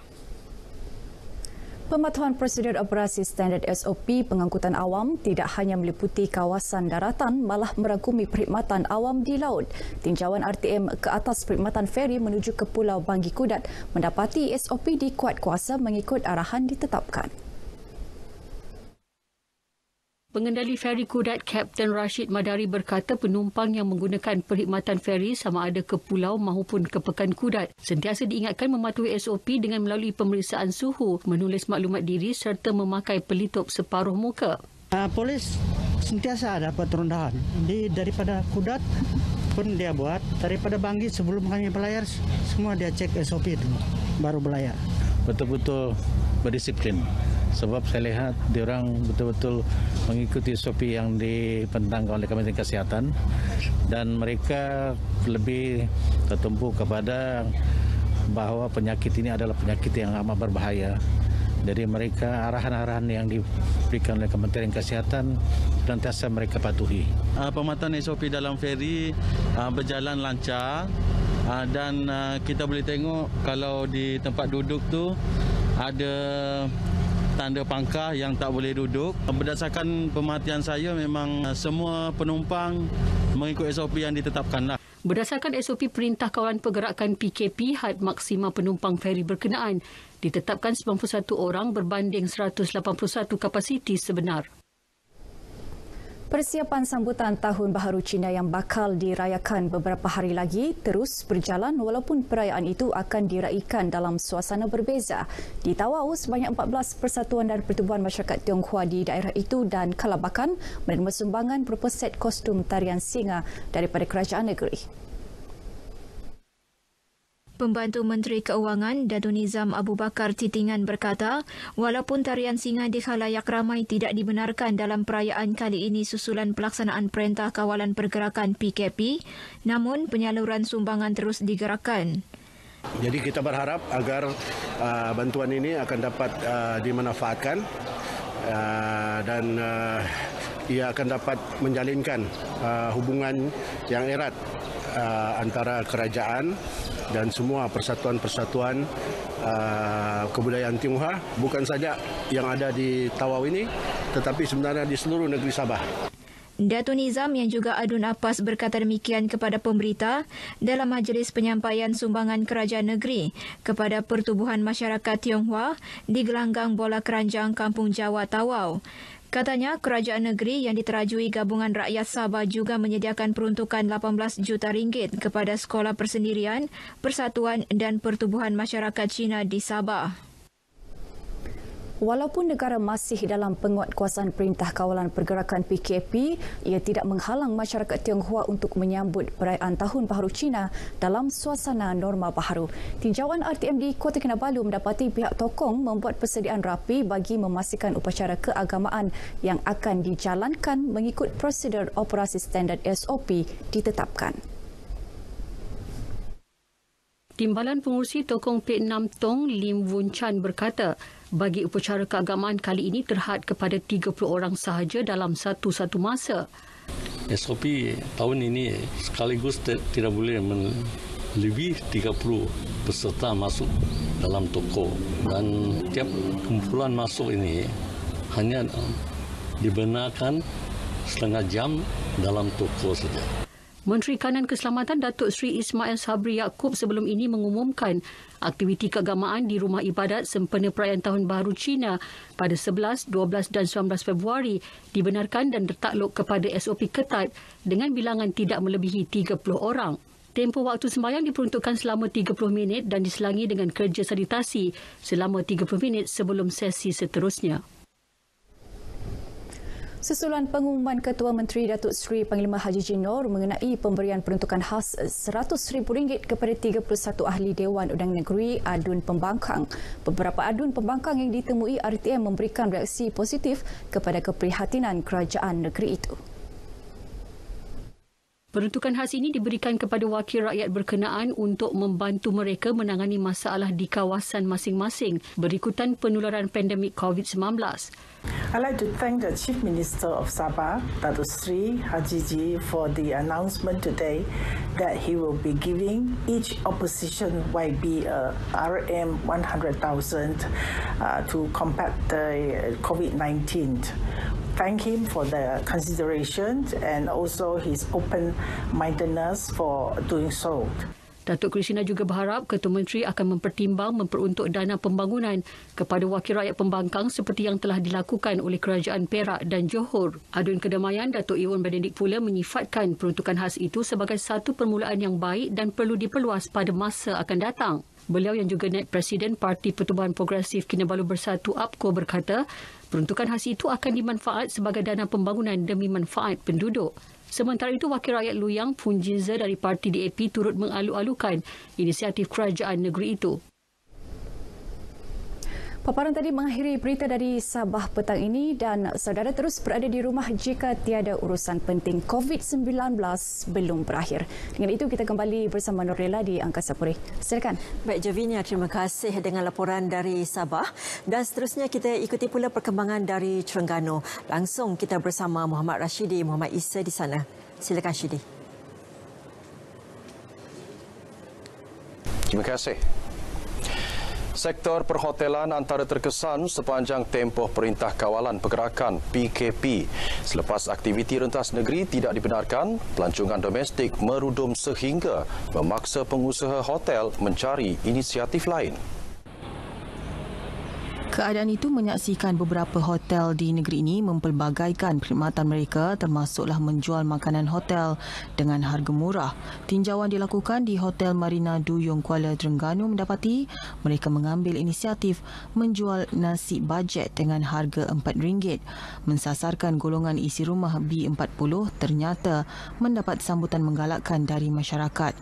Pematuhan Prosedur Operasi Standard SOP pengangkutan awam tidak hanya meliputi kawasan daratan, malah merangkumi perkhidmatan awam di laut. Tinjauan RTM ke atas perkhidmatan feri menuju ke Pulau Banggi Kudat mendapati SOP dikuat kuasa mengikut arahan ditetapkan. Pengendali feri Kudat, Kapten Rashid Madari berkata penumpang yang menggunakan perkhidmatan feri sama ada ke pulau maupun ke Pekan Kudat sentiasa diingatkan mematuhi SOP dengan melalui pemeriksaan suhu, menulis maklumat diri serta memakai pelitup separuh muka. Polis sentiasa dapat rendahan. Daripada Kudat pun dia buat, daripada Banggi sebelum kami berlayar semua dia cek SOP itu baru berlayar. Betul-betul berdisiplin. Sebab saya lihat diorang betul-betul mengikuti SOP yang dibentangkan oleh Kementerian Kesihatan dan mereka lebih tertumpu kepada bahawa penyakit ini adalah penyakit yang amat berbahaya. Jadi mereka arahan-arahan yang diberikan oleh Kementerian Kesihatan senantiasa mereka patuhi. Pematuhan SOP dalam feri berjalan lancar dan kita boleh tengok kalau di tempat duduk tu ada tanda pangkah yang tak boleh duduk. Berdasarkan pemerhatian saya memang semua penumpang mengikut SOP yang ditetapkanlah. Berdasarkan SOP Perintah Kawalan Pergerakan PKP, had maksima penumpang feri berkenaan ditetapkan 91 orang berbanding 181 kapasiti sebenar. Persiapan sambutan Tahun Baharu Cina yang bakal dirayakan beberapa hari lagi terus berjalan walaupun perayaan itu akan diraikan dalam suasana berbeza. Di Tawau, sebanyak 14 persatuan dan pertubuhan masyarakat Tionghoa di daerah itu dan Kalabakan menerima sumbangan berupa set kostum tarian singa daripada kerajaan negeri. Pembantu Menteri Keuangan Datuk Nizam Abu Bakar Titingan berkata, walaupun tarian singa di khalayak ramai tidak dibenarkan dalam perayaan kali ini susulan pelaksanaan Perintah Kawalan Pergerakan PKP, namun penyaluran sumbangan terus digerakkan. Jadi kita berharap agar bantuan ini akan dapat dimanfaatkan dan ia akan dapat menjalinkan hubungan yang erat antara kerajaan dan semua persatuan-persatuan kebudayaan Tionghoa, bukan saja yang ada di Tawau ini, tetapi sebenarnya di seluruh negeri Sabah. Datuk Nizam yang juga adu napas berkata demikian kepada pemberita dalam majlis penyampaian sumbangan kerajaan negeri kepada Pertubuhan Masyarakat Tionghoa di Gelanggang Bola Keranjang Kampung Jawa Tawau. Katanya, kerajaan negeri yang diterajui Gabungan Rakyat Sabah juga menyediakan peruntukan 18 juta ringgit kepada sekolah persendirian, persatuan dan pertubuhan masyarakat Cina di Sabah. Walaupun negara masih dalam penguatkuasaan Perintah Kawalan Pergerakan PKP, ia tidak menghalang masyarakat Tionghoa untuk menyambut perayaan Tahun Baharu Cina dalam suasana norma baharu. Tinjauan RTM di Kota Kinabalu mendapati pihak Tokong membuat persediaan rapi bagi memastikan upacara keagamaan yang akan dijalankan mengikut prosedur operasi standard SOP ditetapkan. Timbalan Pengurusi Tokong P6 Tong Lim Wun Chan berkata, bagi upacara keagamaan kali ini terhad kepada 30 orang sahaja dalam satu masa. SOP tahun ini sekaligus tidak boleh lebih 30 peserta masuk dalam toko dan tiap kumpulan masuk ini hanya dibenarkan setengah jam dalam toko saja. Menteri Kanan Keselamatan Datuk Seri Ismail Sabri Yaakob sebelum ini mengumumkan aktiviti keagamaan di rumah ibadat sempena perayaan Tahun Baharu Cina pada 11, 12 dan 19 Februari dibenarkan dan tertakluk kepada SOP ketat dengan bilangan tidak melebihi 30 orang. Tempoh waktu sembahyang diperuntukkan selama 30 minit dan diselangi dengan kerja sanitasi selama 30 minit sebelum sesi seterusnya. Susulan pengumuman Ketua Menteri Datuk Seri Panglima Haji Jinor mengenai pemberian peruntukan khas RM100,000 kepada 31 ahli Dewan Undang Negeri Adun Pembangkang. Beberapa adun pembangkang yang ditemui RTM memberikan reaksi positif kepada keprihatinan kerajaan negeri itu. Peruntukan khas ini diberikan kepada wakil rakyat berkenaan untuk membantu mereka menangani masalah di kawasan masing-masing berikutan penularan pandemik COVID-19. I'd like to thank the Chief Minister of Sabah, Datuk Seri Haji Ji, for the announcement today that he will be giving each opposition YB RM100,000 to combat the COVID-19. Thank him for the consideration and also his open-mindedness for doing so. Datuk Krishna juga berharap Ketua Menteri akan mempertimbang memperuntuk dana pembangunan kepada wakil rakyat pembangkang seperti yang telah dilakukan oleh Kerajaan Perak dan Johor. Adun Kedamaian Datuk Iwan Benedict pula menyifatkan peruntukan khas itu sebagai satu permulaan yang baik dan perlu diperluas pada masa akan datang. Beliau yang juga naib Presiden Parti Pertubuhan Progresif Kinabalu Bersatu APKO berkata, peruntukan khas itu akan dimanfaat sebagai dana pembangunan demi manfaat penduduk. Sementara itu, Wakil Rakyat Luyang Pun Jinza dari Parti DAP turut mengalu-alukan inisiatif kerajaan negeri itu. Paparan tadi mengakhiri berita dari Sabah petang ini dan saudara terus berada di rumah jika tiada urusan penting. COVID-19 belum berakhir. Dengan itu kita kembali bersama Nurlela di Angkasa Puri. Silakan. Baik Javinia, terima kasih dengan laporan dari Sabah dan seterusnya kita ikuti pula perkembangan dari Terengganu. Langsung kita bersama Muhammad Rashidi, Muhammad Isa di sana. Silakan Rashidi. Terima kasih. Sektor perhotelan antara terkesan sepanjang tempoh Perintah Kawalan Pergerakan PKP. Selepas aktiviti rentas negeri tidak dibenarkan, pelancongan domestik merudum sehingga memaksa pengusaha hotel mencari inisiatif lain. Keadaan itu menyaksikan beberapa hotel di negeri ini mempelbagaikan perkhidmatan mereka termasuklah menjual makanan hotel dengan harga murah. Tinjauan dilakukan di Hotel Marina Duyung Kuala Terengganu mendapati mereka mengambil inisiatif menjual nasi bajet dengan harga RM4. Mensasarkan golongan isi rumah B40 ternyata mendapat sambutan menggalakkan dari masyarakat.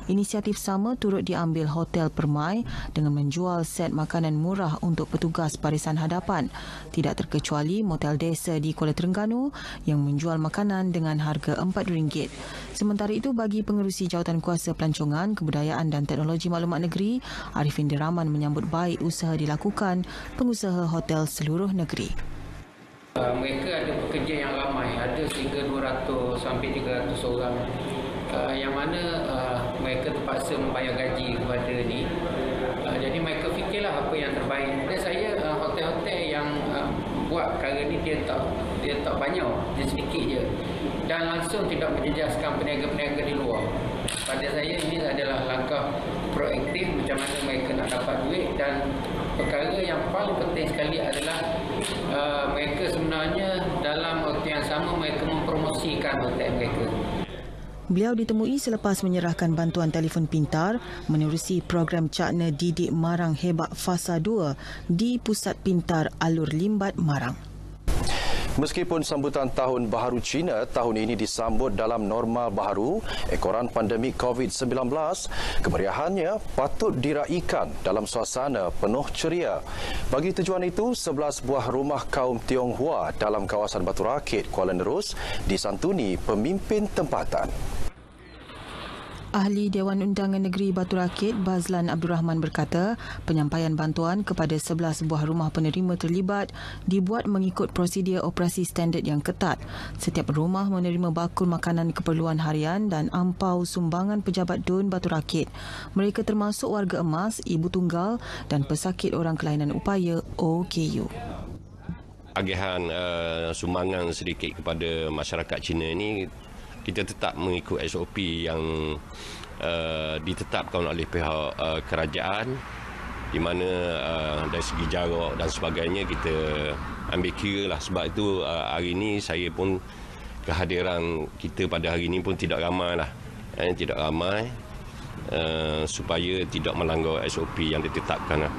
Inisiatif sama turut diambil Hotel Permai dengan menjual set makanan murah untuk petugas barisan hadapan. Tidak terkecuali Motel Desa di Kuala Terengganu yang menjual makanan dengan harga RM4. Sementara itu, bagi Pengerusi Jawatan Kuasa Pelancongan, Kebudayaan dan Teknologi Maklumat Negeri, Arifin Diraman menyambut baik usaha dilakukan pengusaha hotel seluruh negeri. Mereka ada pekerja yang ramai, ada sehingga 200 sampai 300 orang yang mana mereka terpaksa membayar gaji kepada ni. Jadi mereka fikirlah apa yang terbaik. Dan saya hotel-hotel yang buat perkara ni dia tak banyak, dia sedikit je. Dan langsung tidak menjejaskan peniaga-peniaga di luar. Pada saya ini adalah langkah proaktif macam mana mereka nak dapat duit, dan perkara yang paling penting sekali adalah mereka sebenarnya dalam waktu yang sama mereka mempromosikan hotel mereka. Beliau ditemui selepas menyerahkan bantuan telefon pintar menerusi program Cakna Didik Marang Hebat Fasa 2 di Pusat Pintar Alur Limbat Marang. Meskipun sambutan Tahun Baharu Cina tahun ini disambut dalam normal baharu ekoran pandemik COVID-19, kemeriahannya patut diraikan dalam suasana penuh ceria. Bagi tujuan itu, 11 buah rumah kaum Tionghoa dalam kawasan Batu Rakit, Kuala Nerus disantuni pemimpin tempatan. Ahli Dewan Undangan Negeri Batu Rakit, Bazlan Abdul Rahman berkata, penyampaian bantuan kepada 11 buah rumah penerima terlibat dibuat mengikut prosedur operasi standard yang ketat. Setiap rumah menerima bakul makanan keperluan harian dan ampau sumbangan pejabat DUN Batu Rakit. Mereka termasuk warga emas, ibu tunggal dan pesakit orang kelainan upaya OKU. Agihan sumbangan sedikit kepada masyarakat Cina ini, kita tetap mengikut SOP yang ditetapkan oleh pihak kerajaan, di mana dari segi jarak dan sebagainya kita ambil kira lah. Sebab itu hari ini saya pun, kehadiran kita pada hari ini pun tidak ramai lah. Tidak ramai supaya tidak melanggar SOP yang ditetapkan lah.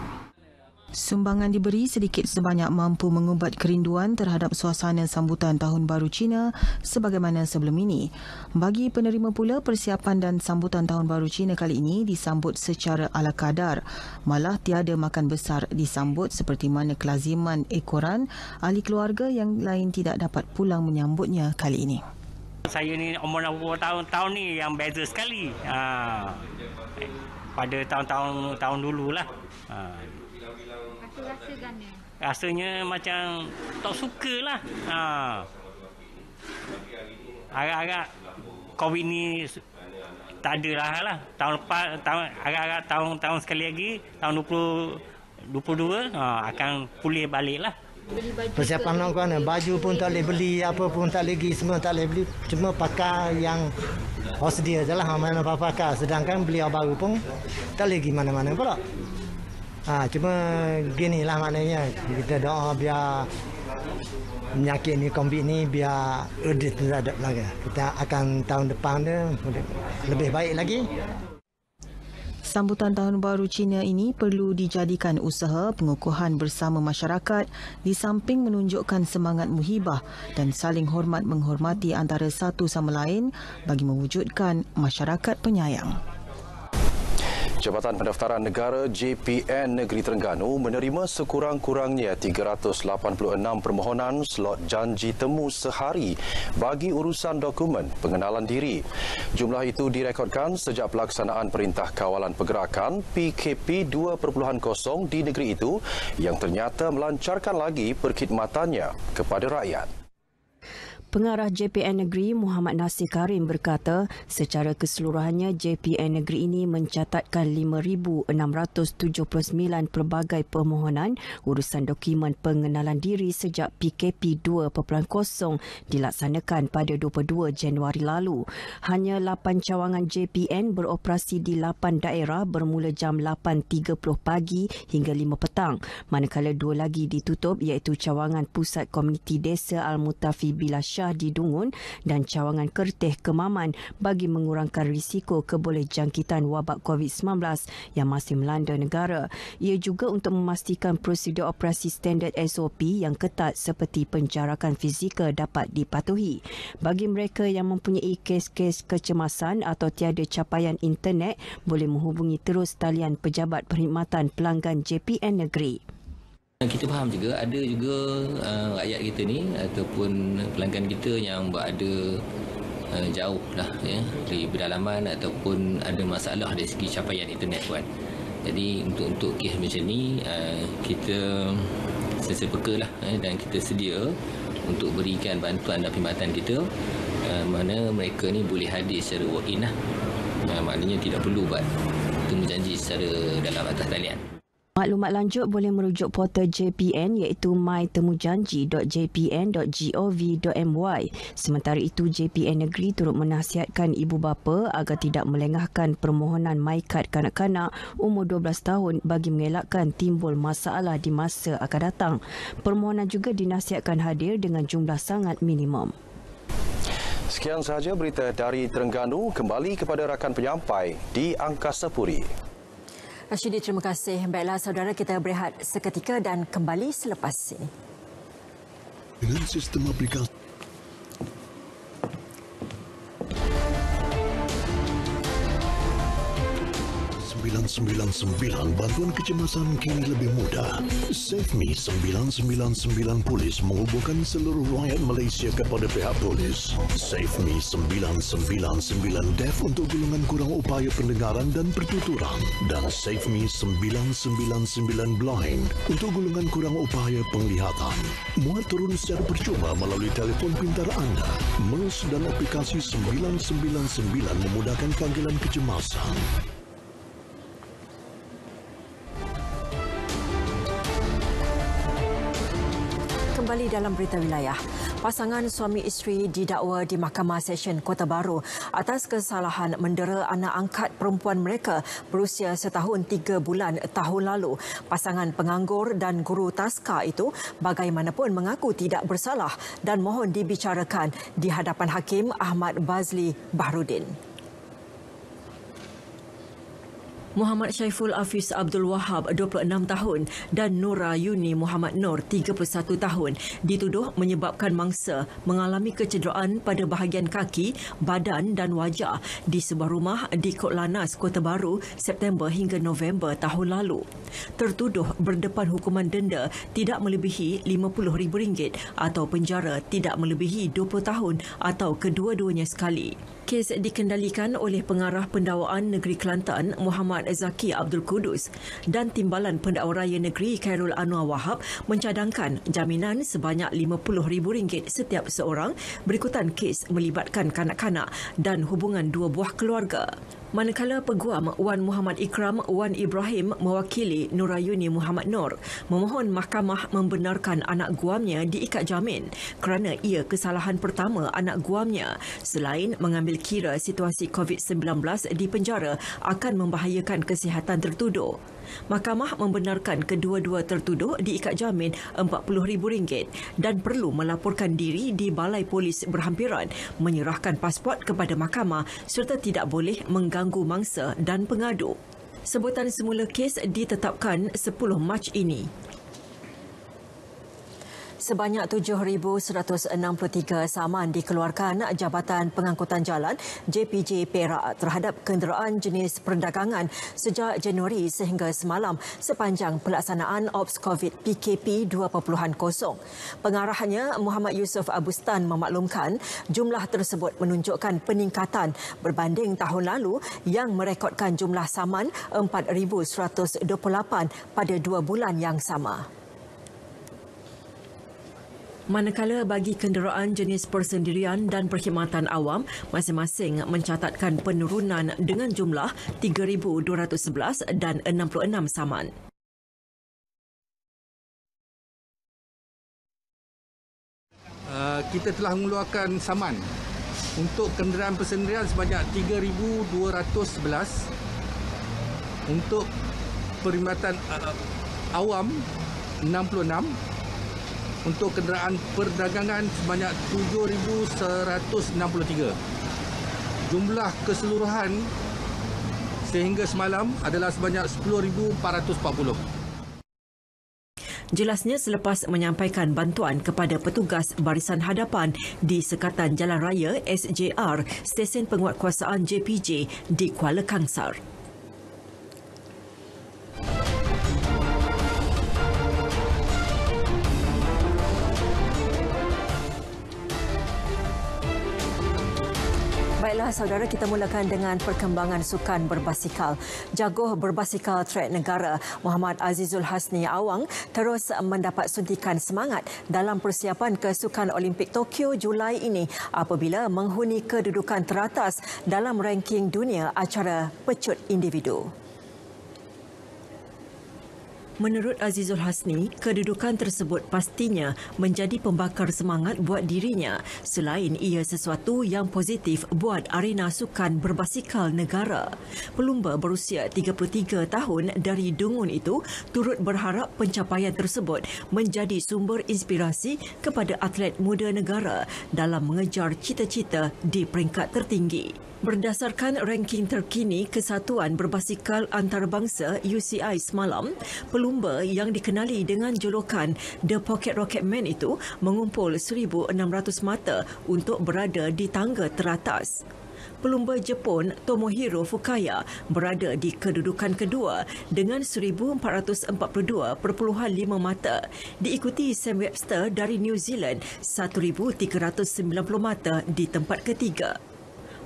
Sumbangan diberi sedikit sebanyak mampu mengubat kerinduan terhadap suasana sambutan Tahun Baru Cina sebagaimana sebelum ini. Bagi penerima pula, persiapan dan sambutan Tahun Baru Cina kali ini disambut secara ala kadar. Malah tiada makan besar disambut seperti mana kelaziman ekoran, ahli keluarga yang lain tidak dapat pulang menyambutnya kali ini. Saya ni umur 60 tahun ni yang beza sekali. Pada tahun dululah. Rasanya macam tak sukalah. Agak-agak COVID ni tak ada lah. Tahun lepas, agak-agak tahun sekali lagi, tahun 2022 akan pulih balik lah. Persiapan nak mana, baju pun tak boleh beli, apa pun tak lagi, semua tak boleh beli. Cuma pakai yang sedia je lah, mana pakai. Sedangkan beli yang baru pun tak lagi mana-mana pula. Cuma ginilah maknanya, kita doa biar penyakit ni, COVID ni biar tidak ada lagi. Kita akan tahun depan dia lebih baik lagi. Sambutan Tahun Baru Cina ini perlu dijadikan usaha pengukuhan bersama masyarakat di samping menunjukkan semangat muhibah dan saling hormat menghormati antara satu sama lain bagi mewujudkan masyarakat penyayang. Jabatan Pendaftaran Negara JPN Negeri Terengganu menerima sekurang-kurangnya 386 permohonan slot janji temu sehari bagi urusan dokumen pengenalan diri. Jumlah itu direkodkan sejak pelaksanaan Perintah Kawalan Pergerakan PKP 2.0 di negeri itu yang ternyata melancarkan lagi perkhidmatannya kepada rakyat. Pengarah JPN Negeri Muhammad Nasir Karim berkata secara keseluruhannya JPN Negeri ini mencatatkan 5,679 pelbagai permohonan urusan dokumen pengenalan diri sejak PKP 2.0 dilaksanakan pada 22 Januari lalu. Hanya 8 cawangan JPN beroperasi di 8 daerah bermula jam 8.30 pagi hingga 5 petang, manakala 2 lagi ditutup iaitu cawangan Pusat Komuniti Desa Al-Mutafi Bilasyah di Dungun dan cawangan Kerteh Kemaman bagi mengurangkan risiko kebolehjangkitan wabak COVID-19 yang masih melanda negara. Ia juga untuk memastikan prosedur operasi standard SOP yang ketat seperti penjarakan fizikal dapat dipatuhi. Bagi mereka yang mempunyai kes-kes kecemasan atau tiada capaian internet, boleh menghubungi terus talian Pejabat Perkhidmatan Pelanggan JPN Negeri. Kita faham juga ada juga rakyat kita ni ataupun pelanggan kita yang berada jauh lah ya, dari pedalaman ataupun ada masalah dari segi capaian internet kan. Jadi untuk kes macam ni kita sesepeka lah dan kita sedia untuk berikan bantuan dan perkhidmatan kita mana mereka ni boleh hadir secara walk-in lah. Maknanya tidak perlu buat temu janji secara dalam atas talian. Maklumat lanjut boleh merujuk portal JPN iaitu mytemujanji.jpn.gov.my. Sementara itu, JPN Negeri turut menasihatkan ibu bapa agar tidak melengahkan permohonan MyKad kanak-kanak umur 12 tahun bagi mengelakkan timbul masalah di masa akan datang. Permohonan juga dinasihatkan hadir dengan jumlah sangat minimum. Sekian sahaja berita dari Terengganu. Kembali kepada rakan penyampai di Angkasa Puri. Rashidi, terima kasih. Baiklah saudara, kita berehat seketika dan kembali selepas ini. Dengan sistem aplikasi 999 bantuan kecemasan kini lebih mudah. SafeMe 999 Polis menghubungkan seluruh rakyat Malaysia kepada pihak polis. SafeMe 999 Deaf untuk golongan kurang upaya pendengaran dan pertuturan. Dan SafeMe 999 Blind untuk golongan kurang upaya penglihatan. Muat turun secara percuma melalui telefon pintar anda. MERS dan aplikasi 999 memudahkan panggilan kecemasan. Kembali dalam berita wilayah. Pasangan suami isteri didakwa di Mahkamah Session Kota Baru atas kesalahan mendera anak angkat perempuan mereka berusia 1 tahun 3 bulan tahun lalu. Pasangan penganggur dan guru taska itu bagaimanapun mengaku tidak bersalah dan mohon dibicarakan di hadapan Hakim Ahmad Bazli Bahrudin. Muhammad Syaiful Afiz Abdul Wahab, 26 tahun dan Nura Yuni Muhammad Nur, 31 tahun, dituduh menyebabkan mangsa mengalami kecederaan pada bahagian kaki, badan dan wajah di sebuah rumah di Kot Lanas, Kota Baru, September hingga November tahun lalu. Tertuduh berdepan hukuman denda tidak melebihi RM50,000 atau penjara tidak melebihi 20 tahun atau kedua-duanya sekali. Kes dikendalikan oleh Pengarah Pendakwaan Negeri Kelantan Muhammad Zaki Abdul Kudus dan Timbalan Pendakwa Raya Negeri Khairul Anwar Wahab mencadangkan jaminan sebanyak RM50,000 setiap seorang berikutan kes melibatkan kanak-kanak dan hubungan dua buah keluarga. Manakala Peguam Wan Muhammad Ikram Wan Ibrahim mewakili Nurayuni Muhammad Nur memohon mahkamah membenarkan anak guamnya diikat jamin kerana ia kesalahan pertama anak guamnya selain mengambil kira situasi COVID-19 di penjara akan membahayakan kesihatan tertuduh. Mahkamah membenarkan kedua-dua tertuduh diikat jamin RM40,000 dan perlu melaporkan diri di Balai Polis berhampiran, menyerahkan pasport kepada mahkamah serta tidak boleh mengganggu mangsa dan pengadu. Sebutan semula kes ditetapkan 10 Mac ini. Sebanyak 7,163 saman dikeluarkan Jabatan Pengangkutan Jalan JPJ Perak terhadap kenderaan jenis perdagangan sejak Januari sehingga semalam sepanjang pelaksanaan Ops COVID PKP 2.0. Pengarahannya Muhammad Yusof Abustan memaklumkan jumlah tersebut menunjukkan peningkatan berbanding tahun lalu yang merekodkan jumlah saman 4,128 pada 2 bulan yang sama. Manakala bagi kenderaan jenis persendirian dan perkhidmatan awam, masing-masing mencatatkan penurunan dengan jumlah 3,211 dan 66 saman. Kita telah mengeluarkan saman untuk kenderaan persendirian sebanyak 3,211, untuk perkhidmatan awam 66, untuk kenderaan perdagangan sebanyak 7,163. Jumlah keseluruhan sehingga semalam adalah sebanyak 10,440. Jelasnya selepas menyampaikan bantuan kepada petugas barisan hadapan di Sekatan Jalan Raya SJR, Stesen Penguatkuasaan JPJ di Kuala Kangsar. Baiklah saudara, kita mulakan dengan perkembangan sukan berbasikal. Jagoh berbasikal trek negara Muhammad Azizul Hasni Awang terus mendapat suntikan semangat dalam persiapan ke Sukan Olimpik Tokyo Julai ini apabila menghuni kedudukan teratas dalam ranking dunia acara pecut individu. Menurut Azizul Hasni, kedudukan tersebut pastinya menjadi pembakar semangat buat dirinya selain ia sesuatu yang positif buat arena sukan berbasikal negara. Pelumba berusia 33 tahun dari Dungun itu turut berharap pencapaian tersebut menjadi sumber inspirasi kepada atlet muda negara dalam mengejar cita-cita di peringkat tertinggi. Berdasarkan ranking terkini Kesatuan Berbasikal Antarabangsa UCI semalam, pelumba yang dikenali dengan julukan The Pocket Rocket Man itu mengumpul 1,600 mata untuk berada di tangga teratas. Pelumba Jepun Tomohiro Fukaya berada di kedudukan kedua dengan 1,442.5 mata, diikuti Sam Webster dari New Zealand 1,390 mata di tempat ketiga.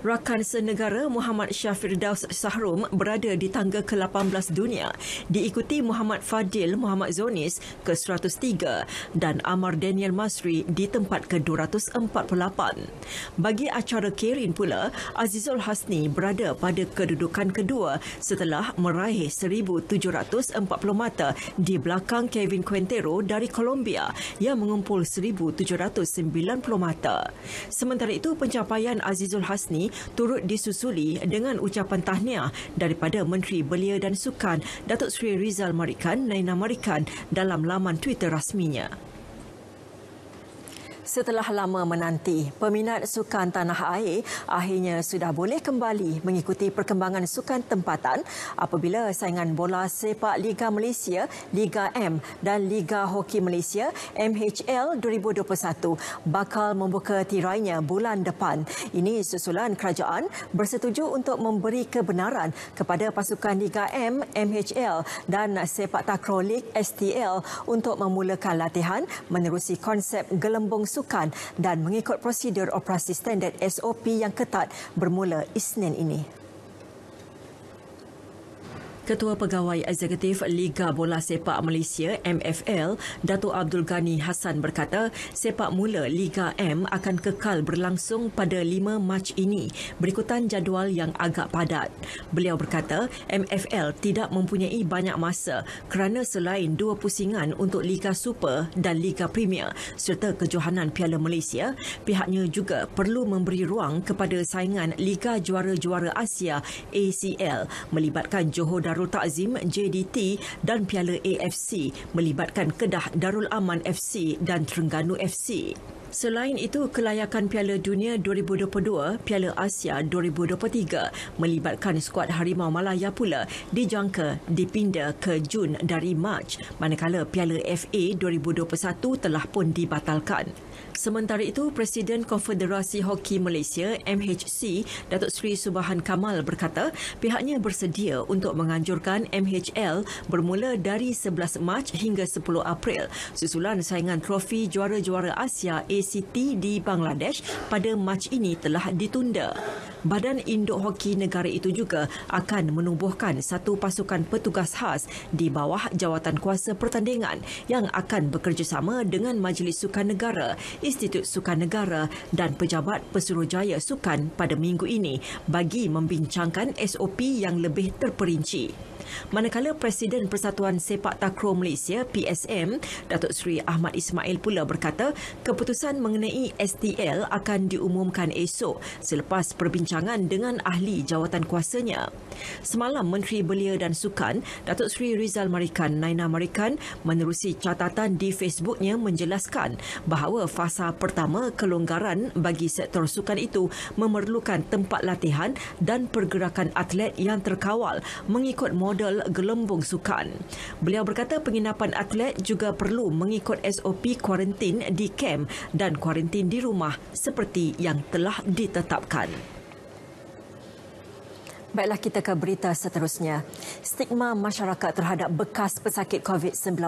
Rakan senegara Muhammad Syafirdaus Sahrum berada di tangga ke-18 dunia, diikuti Muhammad Fadil Muhammad Zonis ke-103 dan Amar Daniel Masri di tempat ke-248. Bagi acara Kerin pula, Azizul Hasni berada pada kedudukan kedua setelah meraih 1,740 mata di belakang Kevin Quintero dari Colombia yang mengumpul 1,790 mata. Sementara itu, pencapaian Azizul Hasni turut disusuli dengan ucapan tahniah daripada Menteri Belia dan Sukan Datuk Seri Rizal Marikan Naina Marikan dalam laman Twitter rasminya. Setelah lama menanti, peminat sukan tanah air akhirnya sudah boleh kembali mengikuti perkembangan sukan tempatan apabila saingan bola sepak Liga Malaysia, Liga M dan Liga Hoki Malaysia MHL 2021 bakal membuka tirainya bulan depan. Ini susulan kerajaan bersetuju untuk memberi kebenaran kepada pasukan Liga M, MHL dan Sepak Takraw League STL untuk memulakan latihan menerusi konsep gelembung sukan dan mengikut prosedur operasi standard SOP yang ketat bermula Isnin ini. Ketua Pegawai Eksekutif Liga Bola Sepak Malaysia MFL, Datuk Abdul Ghani Hassan berkata, sepak mula Liga M akan kekal berlangsung pada 5 Mac ini berikutan jadual yang agak padat. Beliau berkata, MFL tidak mempunyai banyak masa kerana selain 2 pusingan untuk Liga Super dan Liga Premier serta kejohanan Piala Malaysia, pihaknya juga perlu memberi ruang kepada saingan Liga Juara-Juara Asia ACL melibatkan Johor Darul Takzim JDT dan Piala AFC melibatkan Kedah Darul Aman FC dan Terengganu FC. Selain itu, kelayakan Piala Dunia 2022, Piala Asia 2023 melibatkan skuad Harimau Malaya pula dijangka dipinda ke Jun dari Mac, manakala Piala FA 2021 telah pun dibatalkan. Sementara itu, Presiden Konfederasi Hoki Malaysia MHC, Datuk Seri Subhan Kamal berkata pihaknya bersedia untuk menganjurkan MHL bermula dari 11 Mac hingga 10 April susulan saingan trofi Juara-Juara Asia ACT di Bangladesh pada Mac ini telah ditunda. Badan Induk Hoki negara itu juga akan menubuhkan satu pasukan petugas khas di bawah jawatan kuasa pertandingan yang akan bekerjasama dengan Majlis Sukan Negara, Institut Sukan Negara dan Pejabat Pesuruhjaya Sukan pada minggu ini bagi membincangkan SOP yang lebih terperinci. Manakala Presiden Persatuan Sepak Takraw Malaysia PSM, Datuk Seri Ahmad Ismail pula berkata keputusan mengenai STL akan diumumkan esok selepas perbincangan dengan ahli jawatan kuasanya. Semalam Menteri Belia dan Sukan, Datuk Seri Rizal Marikan Naina Marikan menerusi catatan di Facebooknya menjelaskan bahawa fasa pertama kelonggaran bagi sektor sukan itu memerlukan tempat latihan dan pergerakan atlet yang terkawal mengikut model gelembung sukan. Beliau berkata penginapan atlet juga perlu mengikut SOP kuarantin di kem dan kuarantin di rumah seperti yang telah ditetapkan. Baiklah, kita ke berita seterusnya. Stigma masyarakat terhadap bekas pesakit COVID-19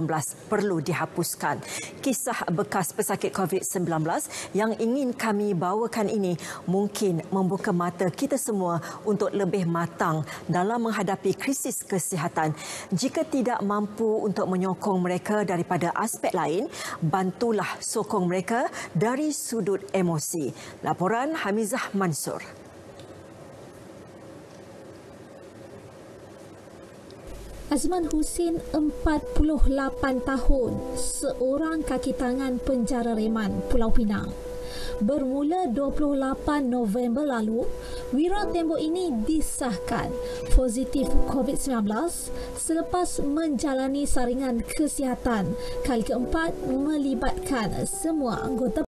perlu dihapuskan. Kisah bekas pesakit COVID-19 yang ingin kami bawakan ini mungkin membuka mata kita semua untuk lebih matang dalam menghadapi krisis kesihatan. Jika tidak mampu untuk menyokong mereka daripada aspek lain, bantulah sokong mereka dari sudut emosi. Laporan Hamizah Mansur. Azman Husin, 48 tahun, seorang kaki tangan penjara reman Pulau Pinang. Bermula 28 November lalu, wira tembok ini disahkan positif COVID-19 selepas menjalani saringan kesihatan kali keempat melibatkan semua anggota.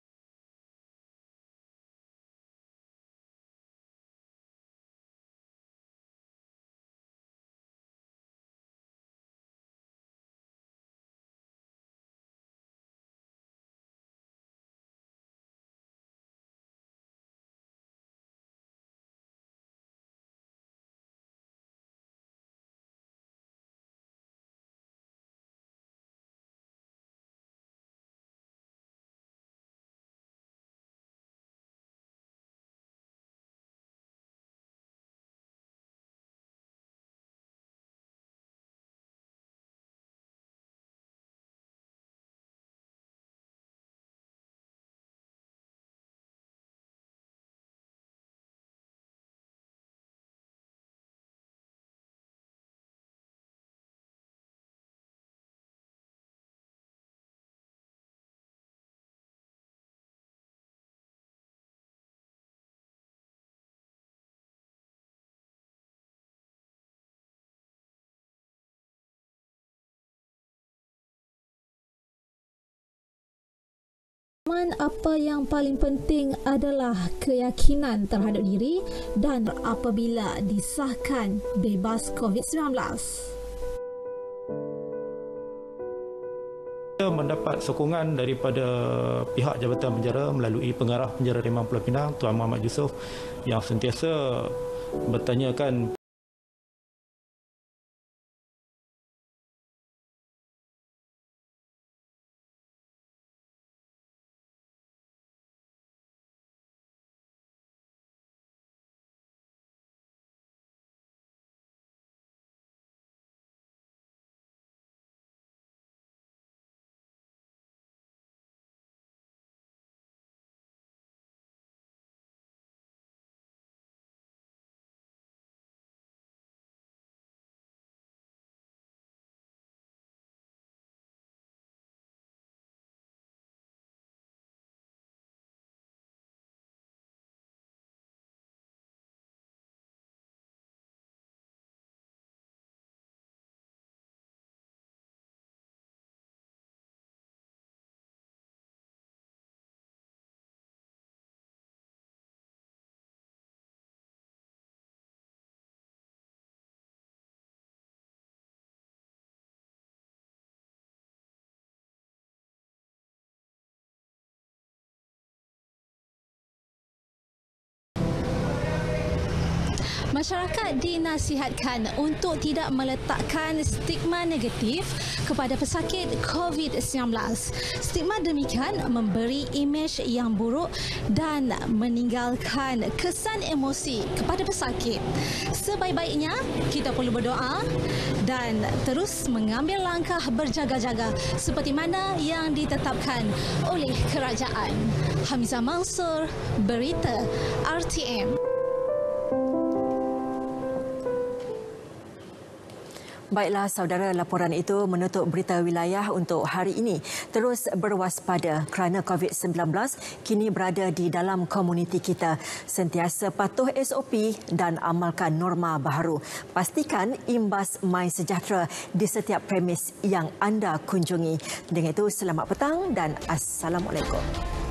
Apa yang paling penting adalah keyakinan terhadap diri dan apabila disahkan bebas COVID-19. Mendapat sokongan daripada pihak Jabatan Penjara melalui Pengarah Penjara Reman Pulau Pinang, Tuan Muhammad Yusof, yang sentiasa bertanyakan masyarakat dinasihatkan untuk tidak meletakkan stigma negatif kepada pesakit COVID-19. Stigma demikian memberi imej yang buruk dan meninggalkan kesan emosi kepada pesakit. Sebaik-baiknya, kita perlu berdoa dan terus mengambil langkah berjaga-jaga seperti mana yang ditetapkan oleh kerajaan. Hamizah Mansur, Berita RTM. Baiklah saudara, laporan itu menutup berita wilayah untuk hari ini. Terus berwaspada kerana COVID-19 kini berada di dalam komuniti kita. Sentiasa patuh SOP dan amalkan norma baharu. Pastikan imbas MySejahtera di setiap premis yang anda kunjungi. Dengan itu, selamat petang dan Assalamualaikum.